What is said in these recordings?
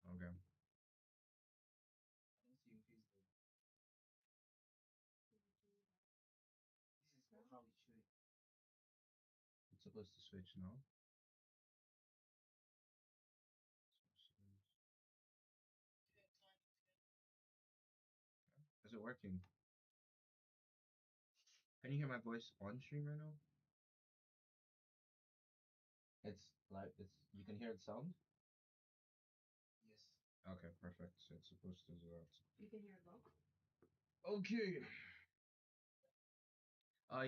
Okay. It's supposed to switch now. Is it working? Can you hear my voice on stream right now? It's like it's you can hear it sound? Okay, perfect. So it's supposed to go out. Okay.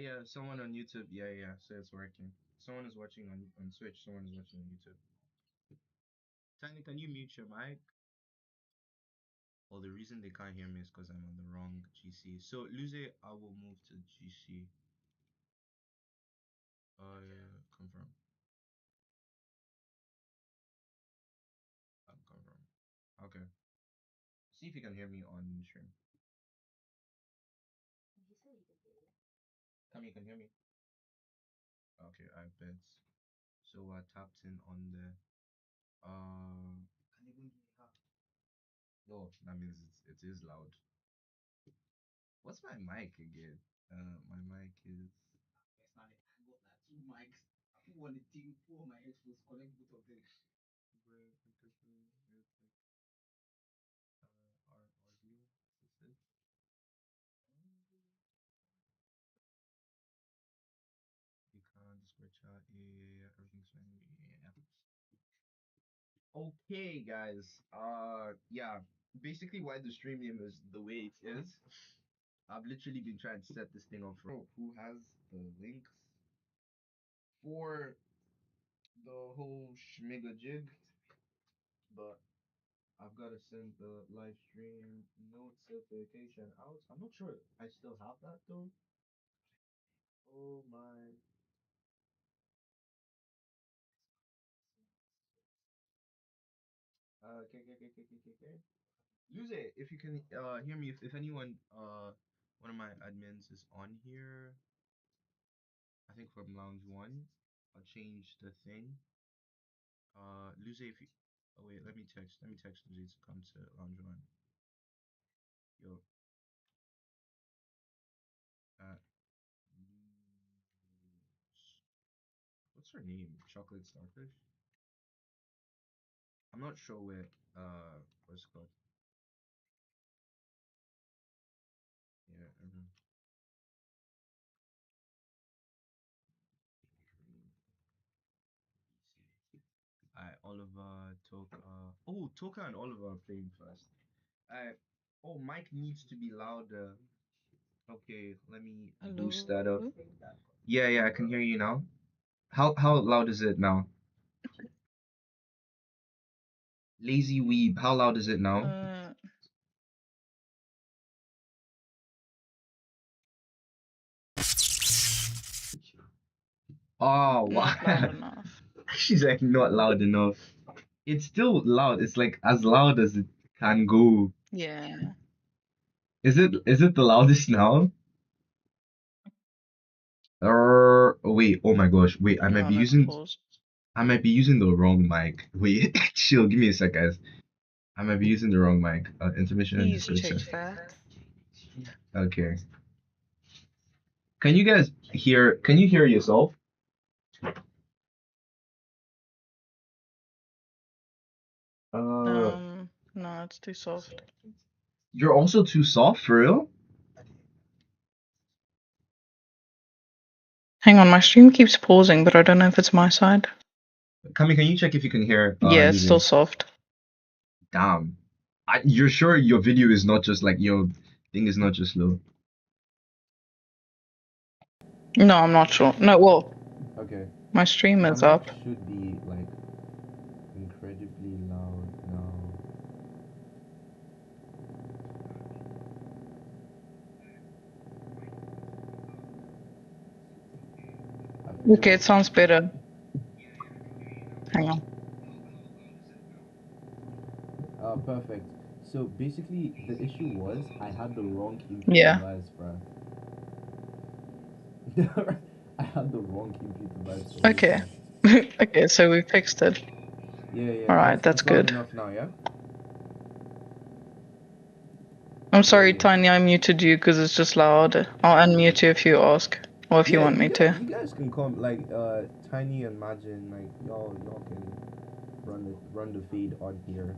Yeah, someone on YouTube. Yeah, yeah, so it's working. Someone is watching on Switch, someone is watching on YouTube. Tiny, can you mute your mic? Well, the reason they can't hear me is because I'm on the wrong GC. So Luze, I will move to GC. Yeah, confirm. Confirm. Okay. See if you can hear me on stream. Come, you can hear me. Okay, I bet. So I tapped in on the oh, that means it is loud. What's my mic again? My mic is you can't Discord chat. Yeah, everything's fine. Yeah. Okay, guys. Yeah. Basically, why the stream name is the way it is. I've literally been trying to set this thing up for who has the links for the whole schmiga jig, but I've got to send the live stream notification out. I'm not sure I still have that though. Oh my. Okay. Luze, if you can hear me, if anyone one of my admins is on here, I think from Lounge One, I'll change the thing. Luze, if you oh wait, let me text Luze to come to Lounge One. Yo, uh, what's her name? Chocolate Starfish. I'm not sure where what's it called. Yeah, Alright, Oliver, Toka. Oh, Toka and Oliver are playing first. Alright. Oh, mic needs to be louder. Okay, let me boost that up. Hello? Yeah, yeah, I can hear you now. How loud is it now? Lazy Weeb, how loud is it now? Oh, wow. Not loud enough. She's like not loud enough. It's still loud. It's like as loud as it can go. Yeah. Is it the loudest now? Wait, oh my gosh. Wait, Hang on, let's pause. I might be using the wrong mic. Wait, chill, give me a sec, guys. I might be using the wrong mic. Intermission Please switcher. check that. Okay. Can you hear yourself? Uh, No, it's too soft. you're also too soft for real? Hang on, my stream keeps pausing, but I don't know if it's my side. Kami, can you check if you can hear Yeah, it's still Lucy? soft. Damn. You're sure your video is not just like your thing is not just low? No, I'm not sure. No, well, Okay. my stream My is mic up. should be like incredibly loud now. I feel Okay, it sounds better. Hang on. perfect. So basically, the issue was I had the wrong input Yeah. device, bruh. I had the wrong input device the whole Okay. time. Okay, so we fixed it. Yeah, yeah. Alright, that's It's loud good. enough now, yeah. I'm Yeah, sorry, yeah. Tiny, I muted you because it's just loud. I'll unmute you if you ask. Or if you Yeah, want me to. you guys can come like Tiny and Majin, like y'all can run the feed on here.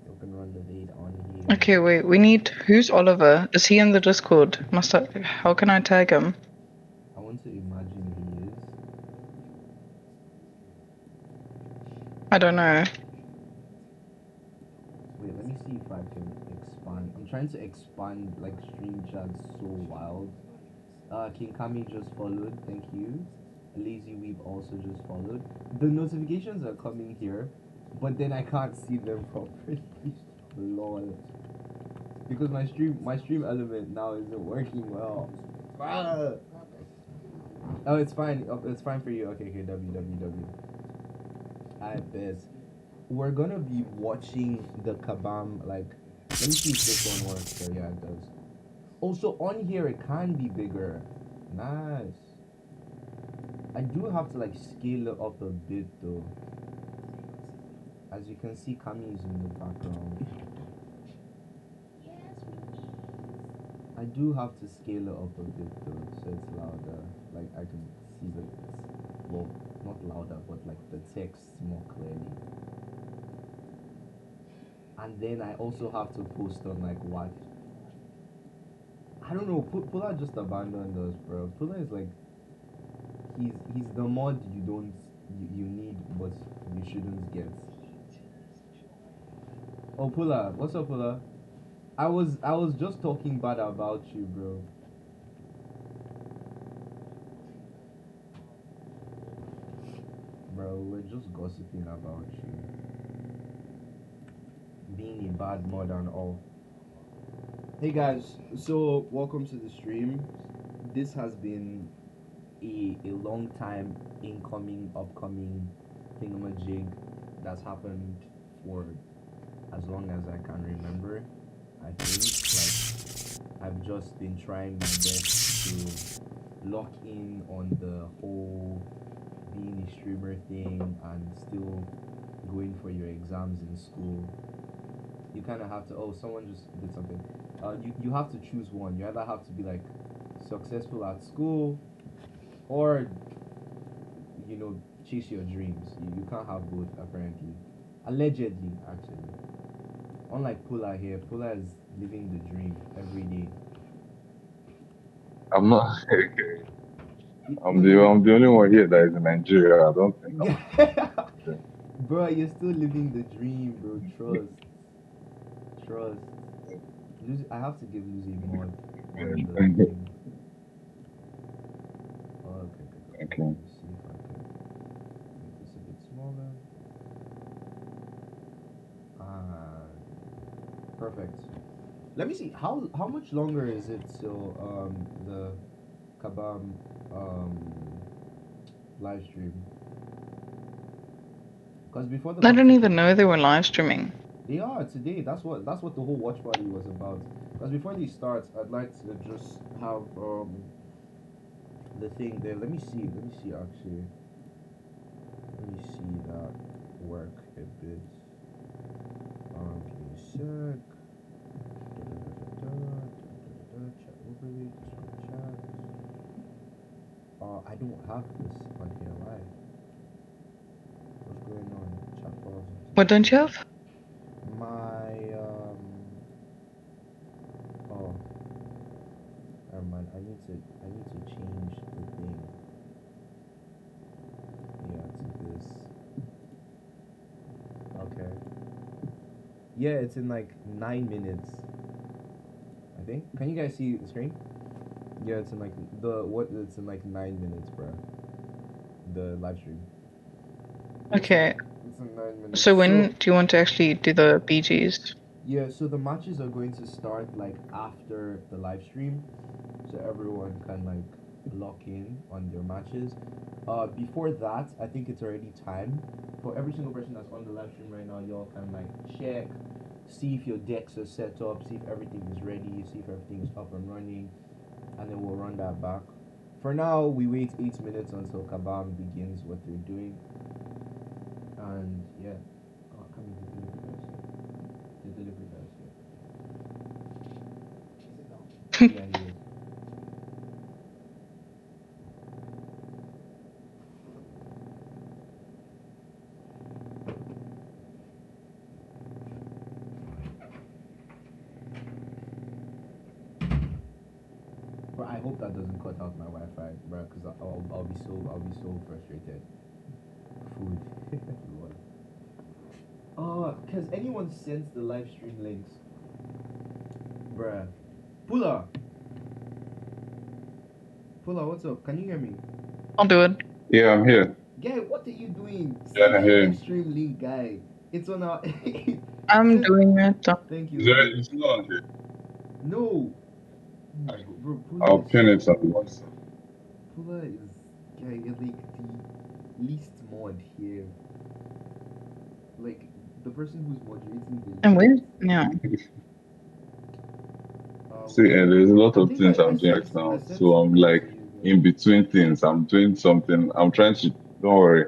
You can run the feed on here. Okay, wait, we need... Who's Oliver? Is he in the Discord? Must I... How can I tag him? I want to imagine he is. I don't know. Wait, let me see if I can expand. I'm trying to expand like stream chat so wild. King Kami just followed, thank you. Lazy Weep also just followed. The notifications are coming here, but then I can't see them properly. Lol. Because my stream element now isn't working well. Ah. Oh, it's fine. Oh, it's fine for you. Okay, okay. W. I bet. We're gonna be watching the Kabam. Like, let me see if this one works. So yeah, it does. Also, on here it can be bigger. Nice. I do have to like scale it up a bit though. As you can see, Kami is in the background. I do have to scale it up a bit though, so it's louder. Like I can see the, well, not louder, but like the text more clearly. And then I also have to post on like what. I don't know. Pula just abandoned us, bro. Pula is like he's the mod you don't you need, but you shouldn't get. Oh, Pula, what's up, Pula? I was just talking bad about you, bro. Bro, we're just gossiping about you. Being a bad mod and all. Hey guys, so welcome to the stream. This has been a long time incoming, upcoming thingamajig that's happened for as long as I can remember. I think I've just been trying my best to lock in on the whole being a streamer thing and still going for your exams in school. You kind of have to. Oh, someone just did something. You have to choose one. You either have to be like successful at school, or chase your dreams. You can't have both apparently. Allegedly, actually. Unlike Pula here, Pula is living the dream every day. I'm not. No, I'm the only one here that is in Nigeria. I don't think I'm. bro, you're still living the dream, bro. Trust. Lucy, I have to give Lucy mod on the thing. Oh, okay. Okay. Let me see if I can make this a bit smaller. Ah, perfect. Let me see. How much longer is it till the Kabam live stream? Because before the I didn't competition, even know they were live streaming. they are today. That's what the whole watch party was about. Because before they start, I'd like to just have the thing there. Let me see actually. Let me see that work a bit. Give me a sec. Chat overlay, chat. I don't have this on here. Why? What's going on? Chat files. What don't you have? My oh, never mind. I need to change the thing. Yeah, to this. Okay. Yeah, it's in like 9 minutes. I think. Can you guys see the screen? Yeah, it's in like it's in like 9 minutes, bro. The live stream. Okay. It's in 9 minutes. So when do you want to actually do the BGs? Yeah, so the matches are going to start like after the live stream, so everyone can like lock in on their matches. Before that, I think it's already time for every single person that's on the live stream right now. Y'all can like check, see if your decks are set up, see if everything is ready, see if everything is up and running, and then we'll run that back. For now, we wait 8 minutes until Kabam begins what they're doing, and yeah. Oh, come here, the delivery guys here. The delivery guys here. Yeah, he is. Bro, I hope that doesn't cut out my Wi-Fi, bro, because I'll be so frustrated. Food. Lord. Has anyone sent the live stream links? Bruh. Pula, what's up? Can you hear me? I'll do it. Yeah, I'm here. Guy, what are you doing? Yeah, Send I the hear live you. stream link, guy. It's on our. I'm doing it. Thank you. It's not on here. No. Oh my God, bro, I'll pin it on the WhatsApp. Pula is, guy, you're like the least mod here. Like the person who's moderating the. And where? Yeah. See, there's a lot I of think things I I'm doing sent- right now, I sent so I'm something like to you, guys. in between things. I'm doing something. I'm trying to. Don't worry.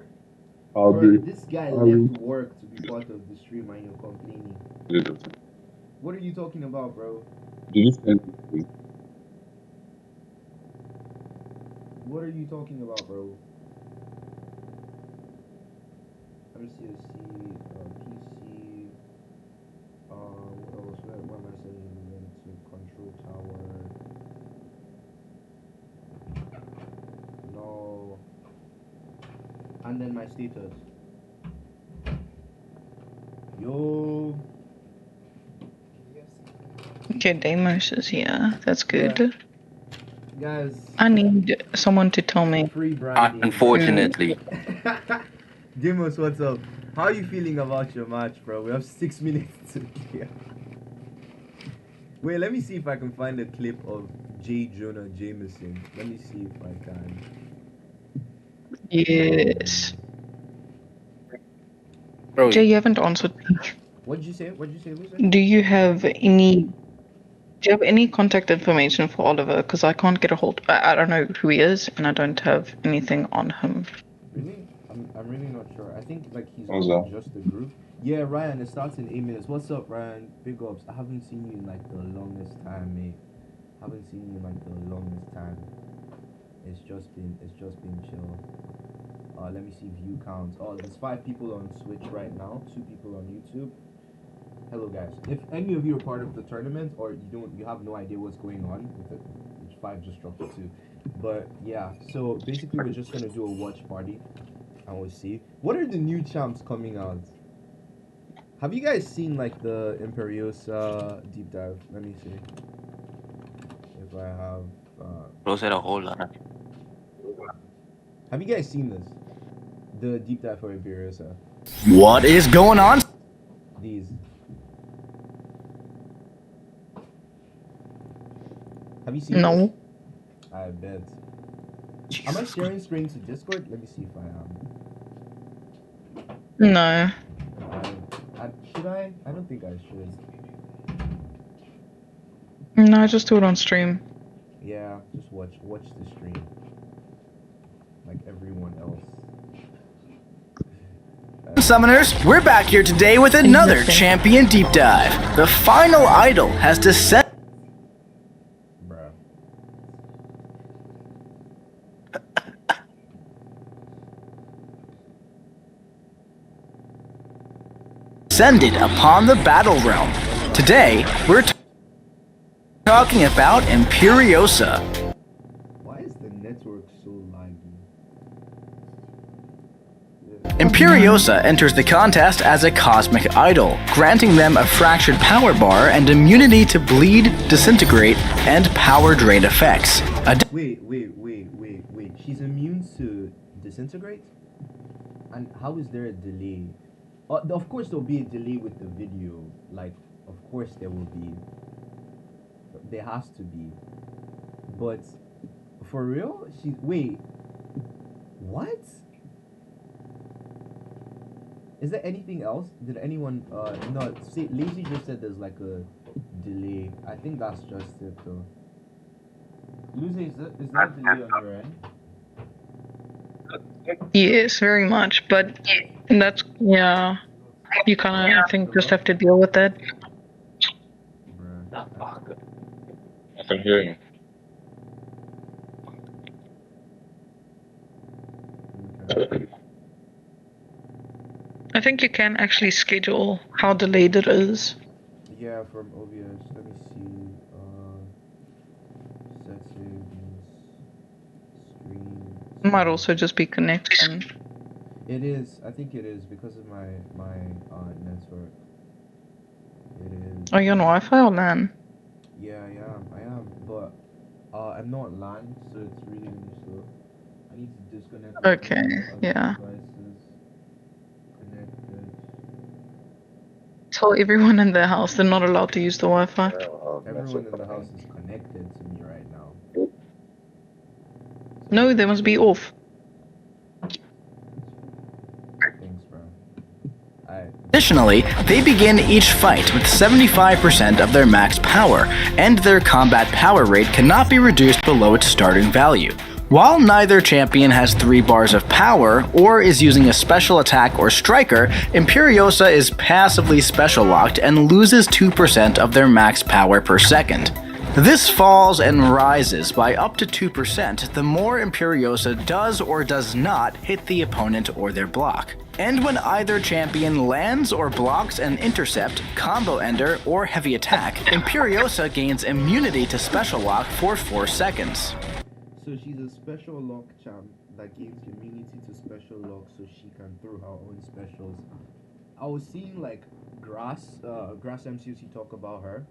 I'll Bro, be. this guy I'll left be- work to be part of the stream and you're complaining. Did What are you talking about, bro? you send it? What are you talking about, bro? MCSC, PC, what else? Where am I sending the link to? Control Tower. No. And then my status. Yo. Okay, Deimos is here. That's good. Guys, I need someone to tell me. free branding. Unfortunately. Demos, what's up? How are you feeling about your match, bro? We have 6 minutes to clear. Wait, let me see if I can find a clip of J. Jonah Jameson. Let me see if I can. Yes. Bro, Jay, you haven't answered me. What'd you say? Loser? Do you have any contact information for Oliver? Because I can't get a hold. I don't know who he is, and I don't have anything on him. Really? I'm really not sure. I think like he's What's on that? just the group. Yeah, Ryan, it starts in 8 minutes. What's up, Ryan? Big ups. I haven't seen you in like the longest time, mate. Haven't seen you in like the longest time. It's just been chill. Let me see view counts. Oh, there's 5 people on Switch right now, 2 people on YouTube. Hello guys. If any of you are part of the tournament or you have no idea what's going on with it, which 5 just dropped it too. But yeah, so basically we're just gonna do a watch party and we'll see. What are the new champs coming out? Have you guys seen like the Imperiosa deep dive? Let me see. If I have bro said a whole lot. have you guys seen this? The deep dive for Imperiosa. What is going on? These. Have you seen No. this? I bet. Am I sharing screen to Discord? Let me see if I am. No. Should I? I don't think I should. No, just do it on stream. Yeah, just watch the stream. Like everyone else. Summoners, we're back here today with another champion deep dive. The final idol has descended. Bruh. Descended upon the battle realm. Today, we're talking about Imperiosa. Why is the network so laggy? Imperiosa enters the contest as a cosmic idol, granting them a fractured power bar and immunity to bleed, disintegrate, and power drain effects. Wait. She's immune to disintegrate? And how is there a delay? Of course there'll be a delay with the video. Like, of course there will be. There has to be. But for real? Wait. What? Is there anything else? Did anyone no, see, Lazy just said there's like a delay. I think that's just it though. Lucy, is there a delay on your end? Yes, very much. But that's, yeah. You kind of, I think, just have to deal with that. Bruh. I can hear you. Okay. I think you can actually schedule how delayed it is. Yeah, from OBS. Let me see. Settings. Stream. It might also just be connection. It is. I think it is because of my network. It is. Are you on Wi-Fi or LAN? Yeah, I am. But I'm not LAN, so it's really slow. I need to disconnect. Okay, other yeah. Devices. Connected. Tell everyone in their house they're not allowed to use the Wi-Fi. Everyone in the house is connected to me right now. No, they must be off. Thanks, bro. Alright. Additionally, they begin each fight with 75% of their max power, and their combat power rate cannot be reduced below its starting value. While neither champion has 3 bars of power, or is using a special attack or striker, Imperiosa is passively special locked and loses 2% of their max power per second. This falls and rises by up to 2% the more Imperiosa does or does not hit the opponent or their block. And when either champion lands or blocks an intercept, combo ender, or heavy attack, Imperiosa gains immunity to special lock for 4 seconds. So she's a special lock champ that gains immunity to special lock so she can throw her own specials. I was seeing like Grass MCUC talk about her.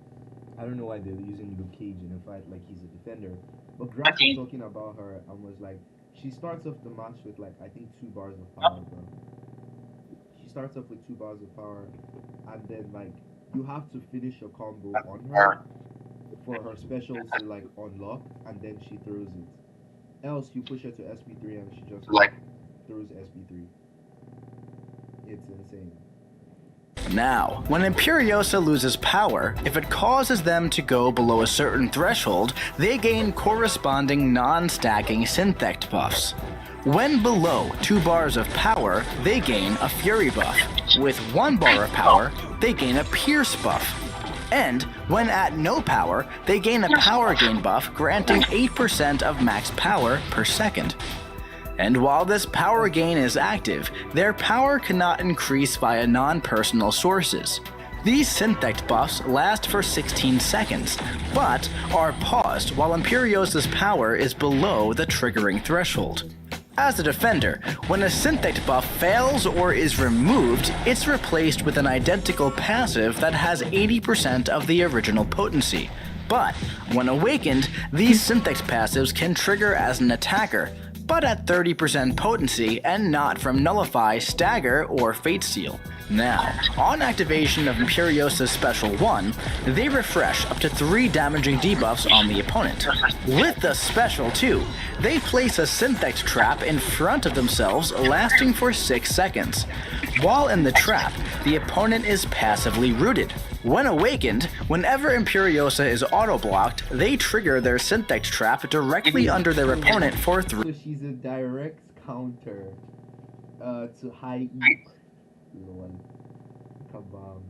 I don't know why they're using Luke Cage in a fight like he's a defender. But Grass was talking about her and was like, she starts off the match with like, I think 2 bars of power, bro. She starts off with 2 bars of power and then like, you have to finish a combo on her for her specials to like unlock and then she throws it. Else you push her to SP3 and she just like throws SP3. It's insane. Now, when Imperiosa loses power, if it causes them to go below a certain threshold, they gain corresponding non-stacking Synthect buffs. When below 2 bars of power, they gain a Fury buff. With 1 bar of power, they gain a Pierce buff. And when at no power, they gain a power gain buff granting 8% of max power per second. And while this power gain is active, their power cannot increase via non-personal sources. These Synthect buffs last for 16 seconds, but are paused while Imperiosa's power is below the triggering threshold. As a defender, when a Synthect buff fails or is removed, it's replaced with an identical passive that has 80% of the original potency. But when awakened, these Synthect passives can trigger as an attacker, but at 30% potency and not from Nullify, Stagger, or Fate Seal. Now, on activation of Imperiosa's Special 1, they refresh up to 3 damaging debuffs on the opponent. With the Special 2, they place a Synthect trap in front of themselves lasting for 6 seconds. While in the trap, the opponent is passively rooted. When awakened, whenever Imperiosa is auto-blocked, they trigger their Synthect trap directly under their opponent for 3. So she's a direct counter to High E. Lol. Kabam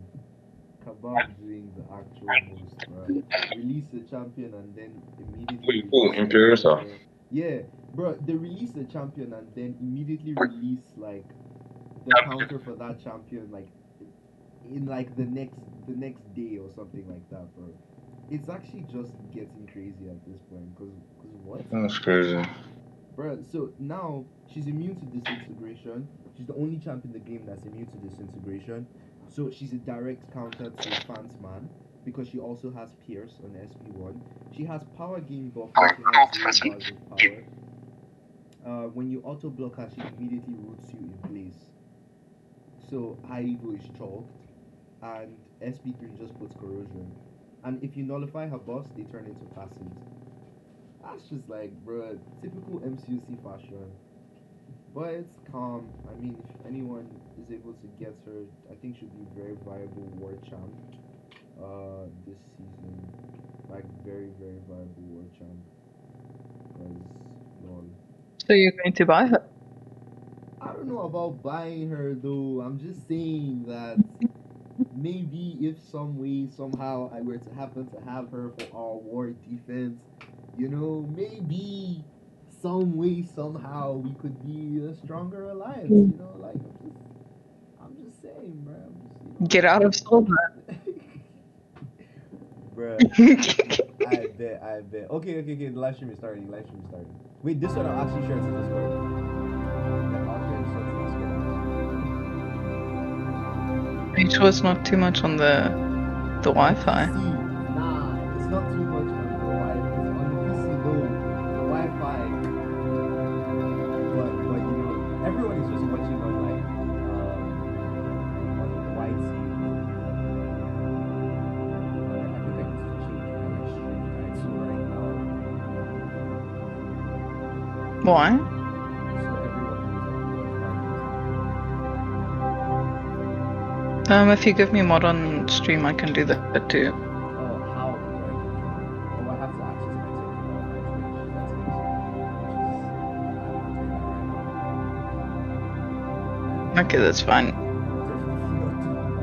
doing the actual most, bro. Release the champion and then immediately. Who? Imperiosa? Yeah, bro. They release the champion and then immediately release like the counter for that champion, like in like the next day or something like that, bro. It's actually just getting crazy at this point, cause what? That's crazy. Bruh, so now she's immune to disintegration. She's the only champ in the game that's immune to disintegration. So she's a direct counter to Fans Man because she also has Pierce on SP1. She has power gain buff, but she has 0 bars of power. When you auto block her, she immediately roots you in place. So high Evo is chalked, and SP3 just puts corrosion. And if you nullify her buffs, they turn into passives. That's just like, bruh, typical MCUC fashion. But it's calm. I mean, if anyone is able to get her, I think she'll be very viable war champ. This season, like very viable war champ. Cause, lol. So you're going to buy her? I don't know about buying her though. I'm just saying that maybe if some way somehow I were to happen to have her for our war defense, maybe some way somehow we could be a stronger alliance. Like I'm just saying, bro. Get out of Silver. Bruh, I bet. Okay. The live stream is starting. Wait, this one I'll actually share it to Discord. I'll share this one to Discord. Are you sure it's not too much on the Wi-Fi? Nah, it's not too much on the Wi-Fi. On the PC though, the Wi-Fi. But everyone is just watching on like on the white scene. I think I need to change my stream guide. So right now, Why? so everyone knows If you give me mod on stream, I can do that too. oh, how do I do that? Oh, I have to access my Twitch. That's easy. Which is, I'm not doing that right now. Okay, that's fine. Definitely not doing that.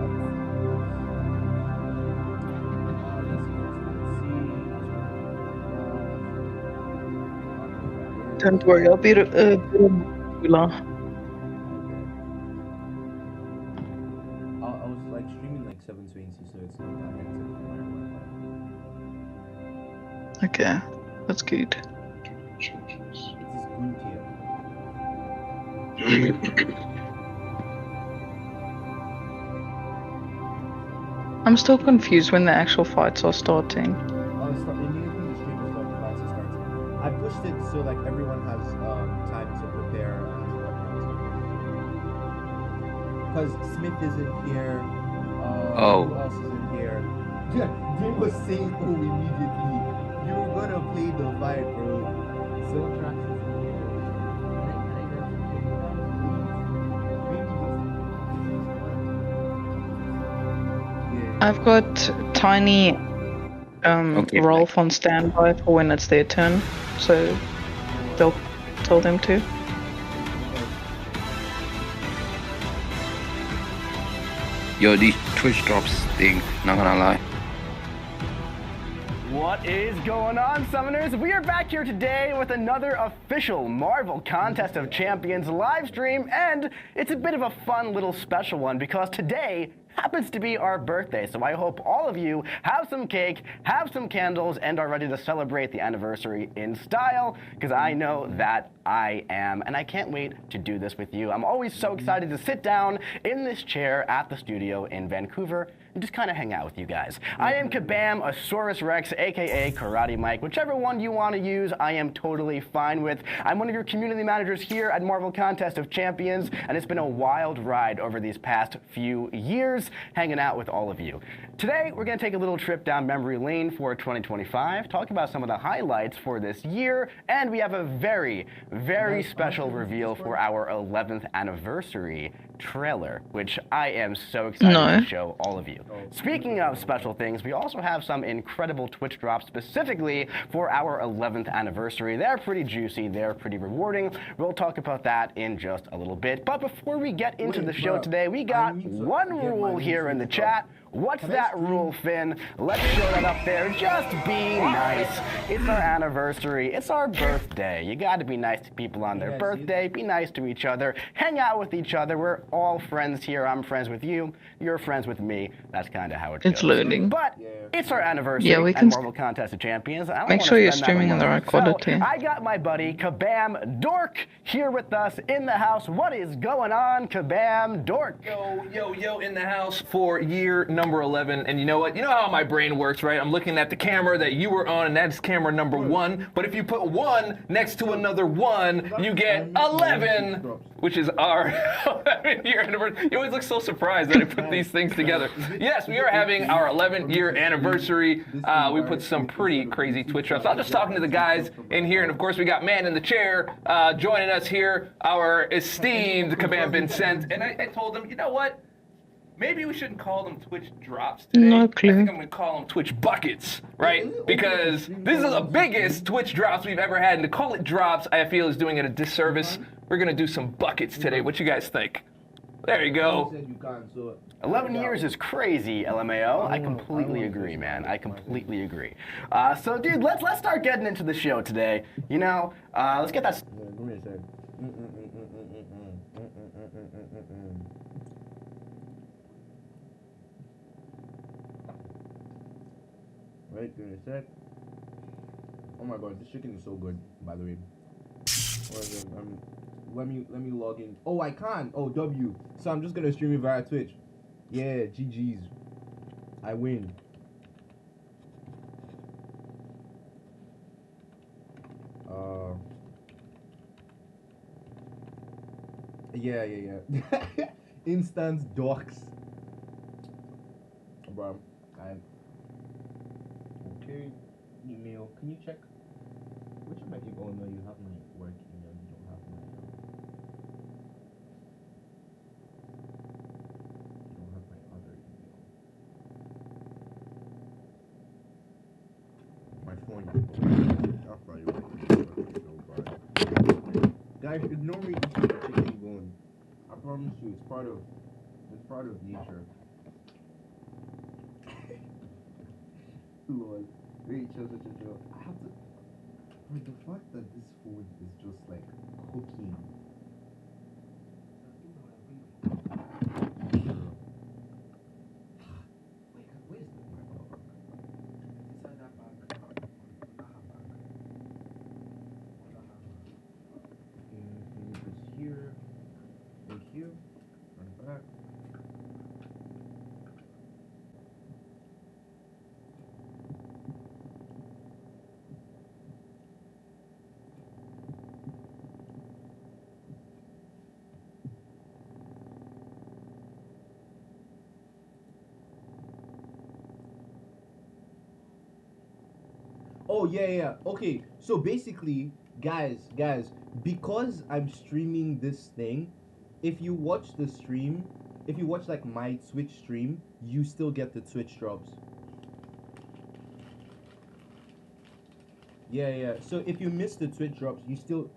Don't worry, I'll be a regular. I was like streaming like 720, so it's not that hectic for my Wi-Fi. Okay, that's good. It is good here. I'm still confused when the actual fights are starting. Oh, it's not immediately the stream is done, the class is starting. I pushed it so like everyone has time to prepare and whatnot. Because Smith isn't here. Who else isn't here? Yeah, they was saying oh immediately. You were gonna play the fight, bro. So tracks isn't here. Can I grab some chicken fries, please? Maybe just I've got Tiny Okay, Rolf on standby for when it's their turn, so they'll tell them to. Yo, these Twitch drops stink, not gonna lie. What is going on, Summoners? We are back here today with another official Marvel Contest of Champions live stream, and it's a bit of a fun little special one because today happens to be our birthday, so I hope all of you have some cake, have some candles, and are ready to celebrate the anniversary in style, because I know that I am, and I can't wait to do this with you. I'm always so excited to sit down in this chair at the studio in Vancouver and just kind of hang out with you guys. I am Kabam, Asaurus Rex, aka Karate Mike. Whichever one you want to use, I am totally fine with. I'm one of your community managers here at Marvel Contest of Champions, and it's been a wild ride over these past few years hanging out with all of you. Today, we're going to take a little trip down memory lane for 2025, talk about some of the highlights for this year, and we have a very, very special reveal for our 11th anniversary trailer, which I am so excited to show all of you. Speaking of special things, we also have some incredible Twitch drops specifically for our 11th anniversary. They're pretty juicy, they're pretty rewarding. We'll talk about that in just a little bit. But before we get into the show today, we got one rule here in the chat. What's that rule, Finn? Let's show that up there. Just be nice. It's our anniversary. It's our birthday. You got to be nice to people on their birthday. Be nice to each other. Hang out with each other. We're all friends here. I'm friends with you. You're friends with me. That's kind of how it goes. It's loading. But it's our anniversary Yeah, we at can Marvel Contest of Champions. I don't make wanna sure you're spend that streaming in the alone. right quality. So, I got my buddy Kabam Dork here with us in the house. What is going on, Kabam Dork? Yo, in the house for year number 11. And you know what? You know how my brain works, right? I'm looking at the camera that you were on, and that's camera number 1. But if you put 1 next to another 1, you get 11, which is our 11-year anniversary. You always look so surprised that I put these things together. Yes, we are having our 11th-year anniversary. We put some pretty crazy Twitch drops. I was just talking to the guys in here, and of course we got Man in the Chair joining us here, our esteemed Kabam Vincent. And I told him, you know what? Maybe we shouldn't call them Twitch drops today. No clue. I think I'm gonna call them Twitch buckets, right? Because this is the biggest Twitch drops we've ever had, and to call it drops, I feel is doing it a disservice. We're gonna do some buckets today. What you guys think? There you go. 11 years is crazy, LMAO. I completely agree, man. I completely agree. So, dude, let's start getting into the show today. You know, let's get that. Give me a sec. Wait, give me a sec. Oh my god, this chicken is so good, by the way. Let me log in. Oh, I can't. Oh, W. So I'm just gonna stream it via Twitch. Yeah, GG's. I win. Yeah. Instant docs. Bro, okay. Email. Can you check? Which of my email? Oh no, you have my work email. You don't have my. You don't have my other email. My phone. I'll probably guys, ignore me eating the chicken bone. I promise you, it's part of nature. Lol. Wait, chill. I have to. Like, the fact that this food is just like cooking. Wait, where's the bag? Inside that bag. This here. Thank you. Run back. Oh yeah. Okay, so basically, guys, because I'm streaming this thing, if you watch the stream, if you watch like my Twitch stream, you still get the Twitch drops. Yeah. So if you miss the Twitch drops, you still.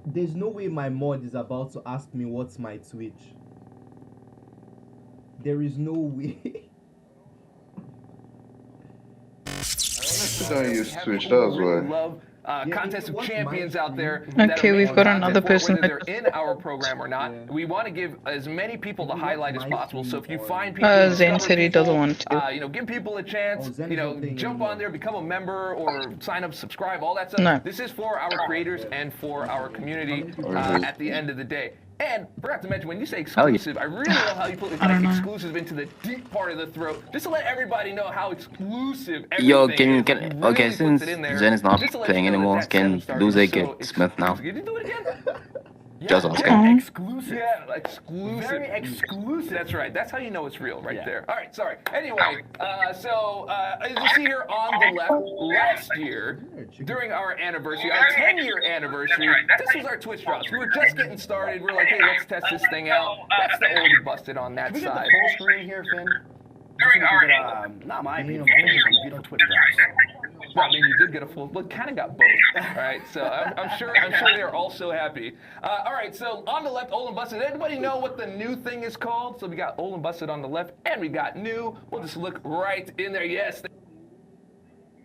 There's no way my mod is about to ask me what's my Twitch. There is no way. Don't use Twitch, that's why. Love Contest of Champions out there. Okay, we've got another person Whether that- they're in our program or not, we want to give as many people the highlight as possible. So if you find people, Zen discover said he people, doesn't want to. give people a chance. Oh, Zen is not playing Jump anymore. on there, become a member, or sign up, subscribe, all that stuff. No. This is for our creators and for our community at the end of the day. And forgot to mention, when you say exclusive, I really love how you put exclusive into the deep part of the throat, just to let everybody know how exclusive everything Yo, is. can Really okay, puts since it in there, Zen is not just to let you playing know that anymore, that can Seven Luze Stars is get so Smith now? exclusive. Can you do it again? Just Yeah, asking. Exclusive. Yeah, exclusive. Very exclusive. That's right. That's how you know it's real, right Yeah. there. All right, sorry. Anyway, as you see here on the left, last year, during our anniversary, our 10-year anniversary, this was our Twitch drops. We were just getting started. We were like, hey, let's test this thing out. That's the old and busted on that Can we get the side. full screen here, Finn? Not my opinion, Twitch drops. Well, I mean, you did get a full, but kind of got both. All right, so I'm sure they're also happy. All right, so on the left, Old and Busted. Anybody know what the new thing is called? So we got Old and Busted on the left, and we got new. We'll just look right in there. Yes.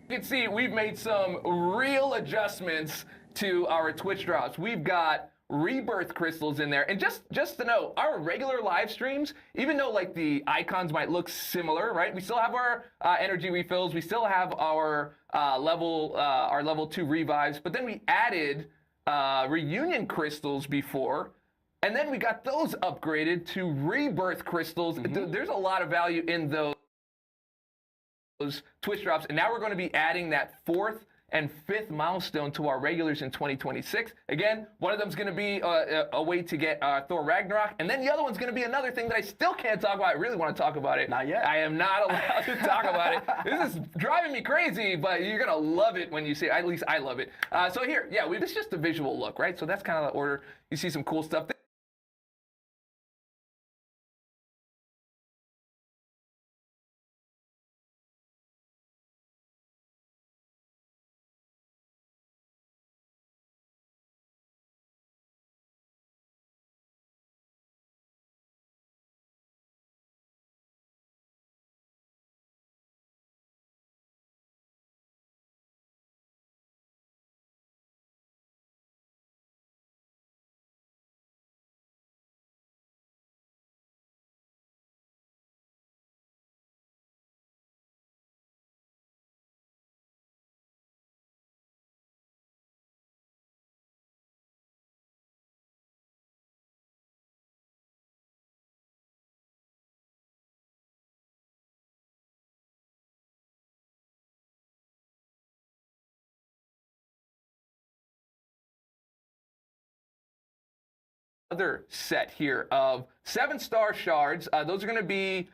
You can see we've made some real adjustments to our Twitch drops. We've got rebirth crystals in there. And just to know, our regular live streams, even though like the icons might look similar, right? We still have our energy refills. We still have our level 2 revives. But then we added reunion crystals before. And then we got those upgraded to rebirth crystals. There's a lot of value in those Twitch drops. And now we're going to be adding that 4th and 5th milestone to our regulars in 2026. Again, one of them is going to be a way to get Thor Ragnarok, and then the other one's going to be another thing that I still can't talk about. I really want to talk about it. Not yet. I am not allowed to talk about it. This is driving me crazy, but you're going to love it when you see it. At least I love it. So here, yeah, this is just a visual look, right? So that's kind of the order. You see some cool stuff. Other set here of 7-star shards. Those are going to be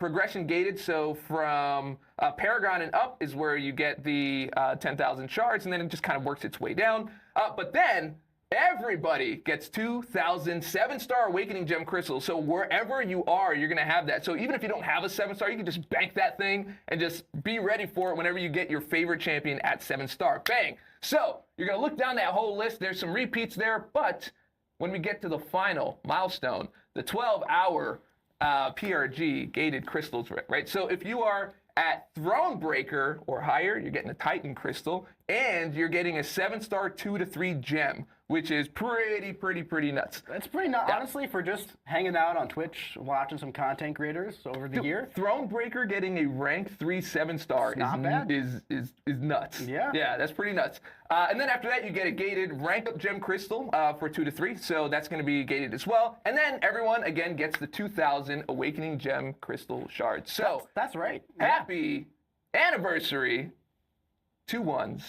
progression gated. So from Paragon and up is where you get the 10,000 shards, and then it just kind of works its way down. But then everybody gets 2,000 7-star Awakening Gem crystals. So wherever you are, you're going to have that. So even if you don't have a 7-star, you can just bank that thing and just be ready for it whenever you get your favorite champion at 7-star. Bang! So you're going to look down that whole list. There's some repeats there, but when we get to the final milestone, the 12-hour PRG gated crystals, right? So if you are at Thronebreaker or higher, you're getting a Titan crystal, and you're getting a 7-star 2 to 3 gem, which is pretty nuts. That's pretty nuts, honestly, for just hanging out on Twitch, watching some content creators over the year. Thronebreaker getting a rank 3 7-star is nuts. Yeah, that's pretty nuts. And then after that, you get a gated rank up gem crystal for 2 to 3, so that's going to be gated as well. And then everyone again gets the 2,000 Awakening Gem crystal shards. So that's right. Happy anniversary, 2 1s.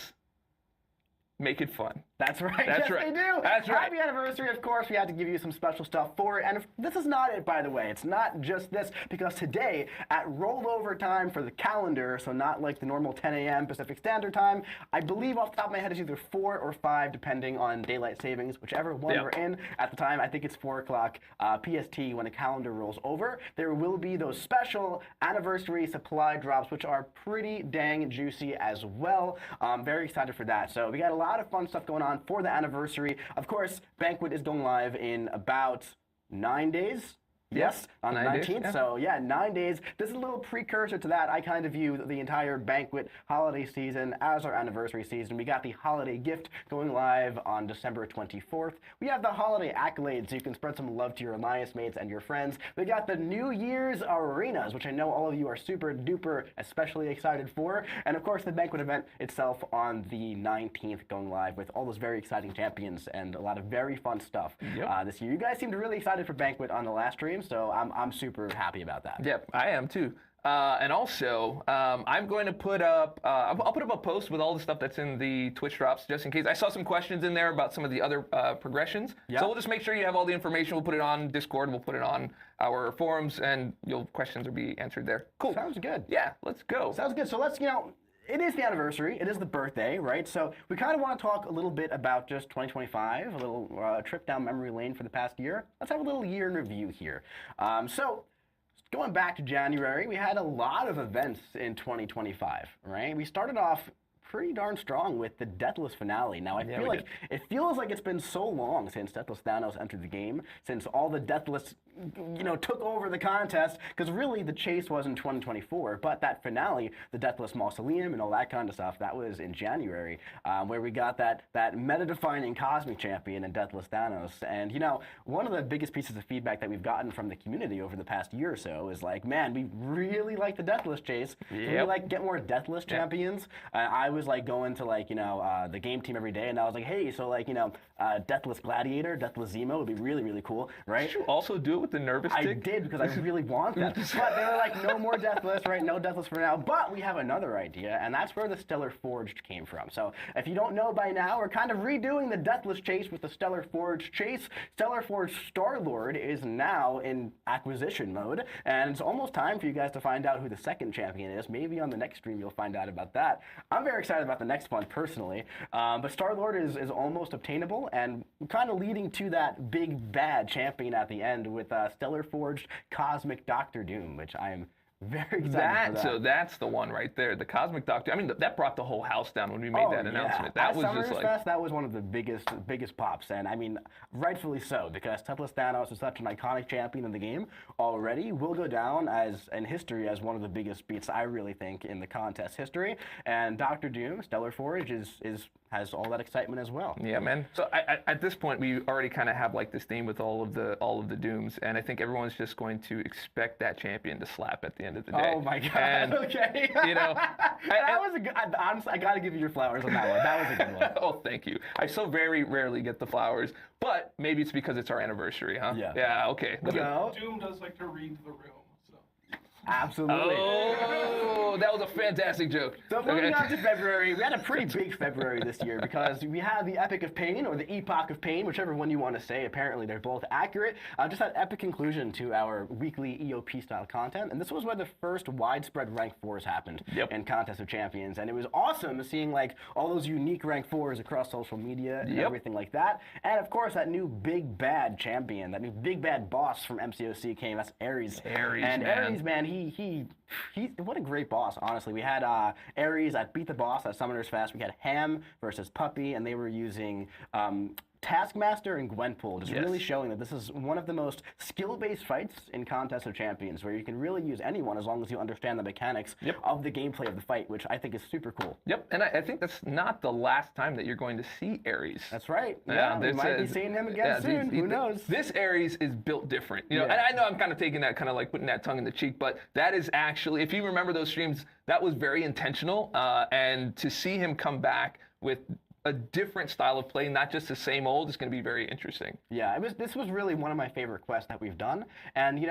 Make it fun. That's right. That's yes, right. They do. That's right. Happy anniversary, of course. We had to give you some special stuff for it. And this is not it, by the way. It's not just this, because today, at rollover time for the calendar, so not like the normal 10 a.m. Pacific Standard Time, I believe off the top of my head it's either 4 or 5, depending on daylight savings, whichever one we're in at the time. I think it's 4 o'clock PST when the calendar rolls over. There will be those special anniversary supply drops, which are pretty dang juicy as well. Very excited for that. So we got a lot of fun stuff going on for the anniversary. Of course, Banquet is going live in about 9 days. Yes, on the 19th. Yeah. So yeah, 9 days. This is a little precursor to that. I kind of view the entire Banquet holiday season as our anniversary season. We got the holiday gift going live on December 24th. We have the holiday accolades, so you can spread some love to your alliance mates and your friends. We got the New Year's arenas, which I know all of you are super duper especially excited for. And of course, the Banquet event itself on the 19th going live with all those very exciting champions and a lot of very fun stuff this year. You guys seemed really excited for Banquet on the last stream. So I'm super happy about that. Yep, I am too. And also, I'm going to put up, I'll put up a post with all the stuff that's in the Twitch drops, just in case. I saw some questions in there about some of the other progressions. So we'll just make sure you have all the information. We'll put it on Discord. We'll put it on our forums, and your questions will be answered there. Cool. Sounds good. Yeah, let's go. Sounds good. So let's, it is the anniversary. It is the birthday, right? So we kind of want to talk a little bit about just 2025, a little trip down memory lane for the past year. Let's have a little year in review here. So going back to January, we had a lot of events in 2025, right? We started off pretty darn strong with the Deathless finale. Now, I feel like it feels like it's been so long since Deathless Thanos entered the game, since all the Deathless, took over the contest, because really the chase was in 2024, but that finale, the Deathless Mausoleum and all that kind of stuff, that was in January, where we got that meta-defining Cosmic Champion in Deathless Thanos. And, one of the biggest pieces of feedback that we've gotten from the community over the past year or so is like, man, we really like the Deathless chase. Yep. We get more Deathless champions. I was going to the game team every day, and I was like, hey, so Deathless Gladiator, Deathless Zemo would be really, really cool, right? Did you also do it with the nervous stick? I did, because I really want that. But they were like, no more Deathless, right? No Deathless for now. But we have another idea, and that's where the Stellar Forged came from. So if you don't know by now, we're kind of redoing the Deathless chase with the Stellar Forged chase. Stellar Forged Star-Lord is now in acquisition mode, and it's almost time for you guys to find out who the second champion is. Maybe on the next stream you'll find out about that. I'm very excited about the next one personally, but Star-Lord is almost obtainable, and kind of leading to that big bad champion at the end with Stellar Forged Cosmic Doctor Doom, which I am very excited for that. So that's the one right there, the Cosmic Doctor. I mean, that brought the whole house down when we made that announcement. That was just Fest, that was one of the biggest pops, and I mean, rightfully so, because Deathless Thanos is such an iconic champion in the game already. Will go down in history as one of the biggest beats, I really think, in the contest history. And Doctor Doom, Stellar Forge, has all that excitement as well. Yeah, man. So at this point, we already kind of have this theme with all of the Dooms, and I think everyone's just going to expect that champion to slap at the end of the day. Oh my God! And, okay. That was a good. Honestly, I got to give you your flowers on that one. That was a good one. Oh, thank you. I so very rarely get the flowers, but maybe it's because it's our anniversary, huh? Yeah. Yeah. Okay. Doom does like to read the room. Absolutely. Oh, that was a fantastic joke. So moving on to February, we had a pretty big February this year because we had the Epic of Pain or the Epoch of Pain, whichever one you want to say. Apparently, they're both accurate. Just that epic conclusion to our weekly EOP style content, and this was where the first widespread rank 4s happened in Contest of Champions, and it was awesome seeing all those unique rank 4s across social media and everything like that. And of course, that new big bad champion, that new big bad boss from MCOC came. That's Ares. Ares, man, he what a great boss, honestly. We had Ares at Beat the Boss at Summoners Fest. We had Ham versus Puppy, and they were using Taskmaster and Gwenpool, just really showing that this is one of the most skill-based fights in Contest of Champions, where you can really use anyone as long as you understand the mechanics of the gameplay of the fight, which I think is super cool. Yep, and I think that's not the last time that you're going to see Ares. That's right. Yeah, we might be seeing him again soon. Who knows? This Ares is built different. And I know I'm kind of taking that, putting that tongue in the cheek, but that is actually, if you remember those streams, that was very intentional, and to see him come back with a different style of play, not just the same old, is going to be very interesting. Yeah, this was really one of my favorite quests that we've done. And,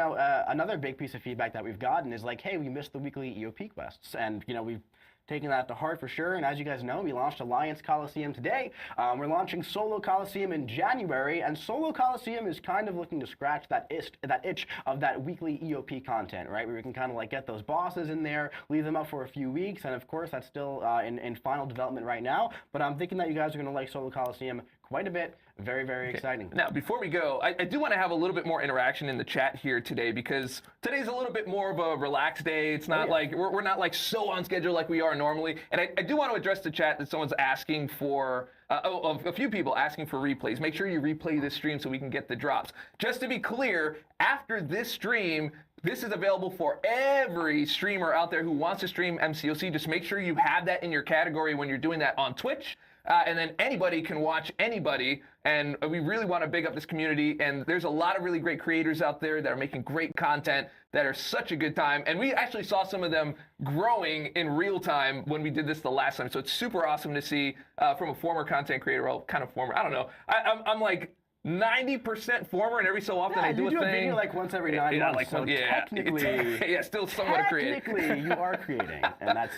another big piece of feedback that we've gotten is hey, we missed the weekly EOP quests. And, we've taking that to heart for sure. And as you guys know, we launched Alliance Coliseum today. We're launching Solo Coliseum in January, and Solo Coliseum is kind of looking to scratch that itch of that weekly EOP content, right? Where we can kind of get those bosses in there, leave them up for a few weeks, and of course that's still in final development right now. But I'm thinking that you guys are going to like Solo Coliseum quite a bit. Very, very exciting. Now, before we go, I do want to have a little bit more interaction in the chat here today, because today's a little bit more of a relaxed day. It's not we're not so on schedule like we are normally. And I do want to address the chat that someone's asking for, a few people asking for replays. Make sure you replay this stream so we can get the drops. Just to be clear, after this stream, this is available for every streamer out there who wants to stream MCOC. Just make sure you have that in your category when you're doing that on Twitch. And then anybody can watch anybody, and we really want to big up this community, and there's a lot of really great creators out there that are making great content that are such a good time, and we actually saw some of them growing in real time when we did this the last time, so it's super awesome to see from a former content creator, well, kind of former, I don't know, I'm 90% former, and every so often I do a thing. You do a video once every 9 months, so technically... still somewhat creative. Technically, you are creating, and that's,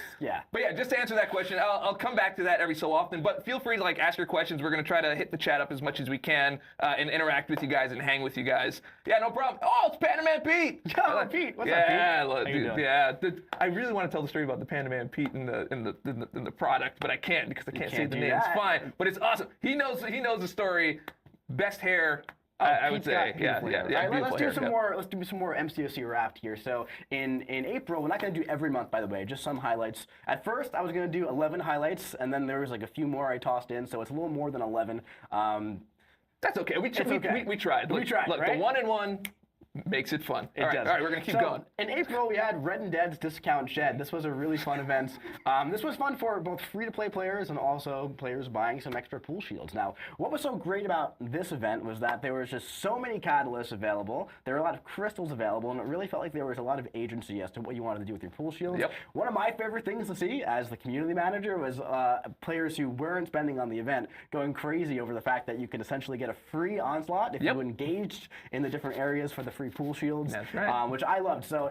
But yeah, just to answer that question, I'll come back to that every so often, but feel free to ask your questions. We're going to try to hit the chat up as much as we can and interact with you guys and hang with you guys. Yeah, no problem. Oh, it's Panda Man Pete! Yo, Pete, what's up, Pete? I really want to tell the story about the Panda Man Pete in the product, but I can't because I can't say the name. It's fine, but it's awesome. He knows the story. Best hair I would Pete's say, got yeah, beautiful yeah, hair. yeah. All right, let's do beautiful some haircut. more. Let's do some more MCOC Wrapped here. So in April, we're not going to do every month, by the way. Just some highlights. At first, I was going to do 11 highlights, and then there was like a few more I tossed in, so it's a little more than 11. That's okay. We tried. We Look, tried, Look, right? the 1-in-1 makes it fun. It all right, does. all right, we're gonna keep So, going. In April, we had Red and Dead's Discount Shed. This was a really fun event. This was fun for both free-to-play players and also players buying some extra pool shields. Now, what was so great about this event was that there was just so many catalysts available. There were a lot of crystals available, and it really felt like there was a lot of agency as to what you wanted to do with your pool shields. Yep. One of my favorite things to see as the community manager was players who weren't spending on the event going crazy over the fact that you could essentially get a free onslaught if Yep. you engaged in the different areas for the free pool shields. That's right. Which I loved. So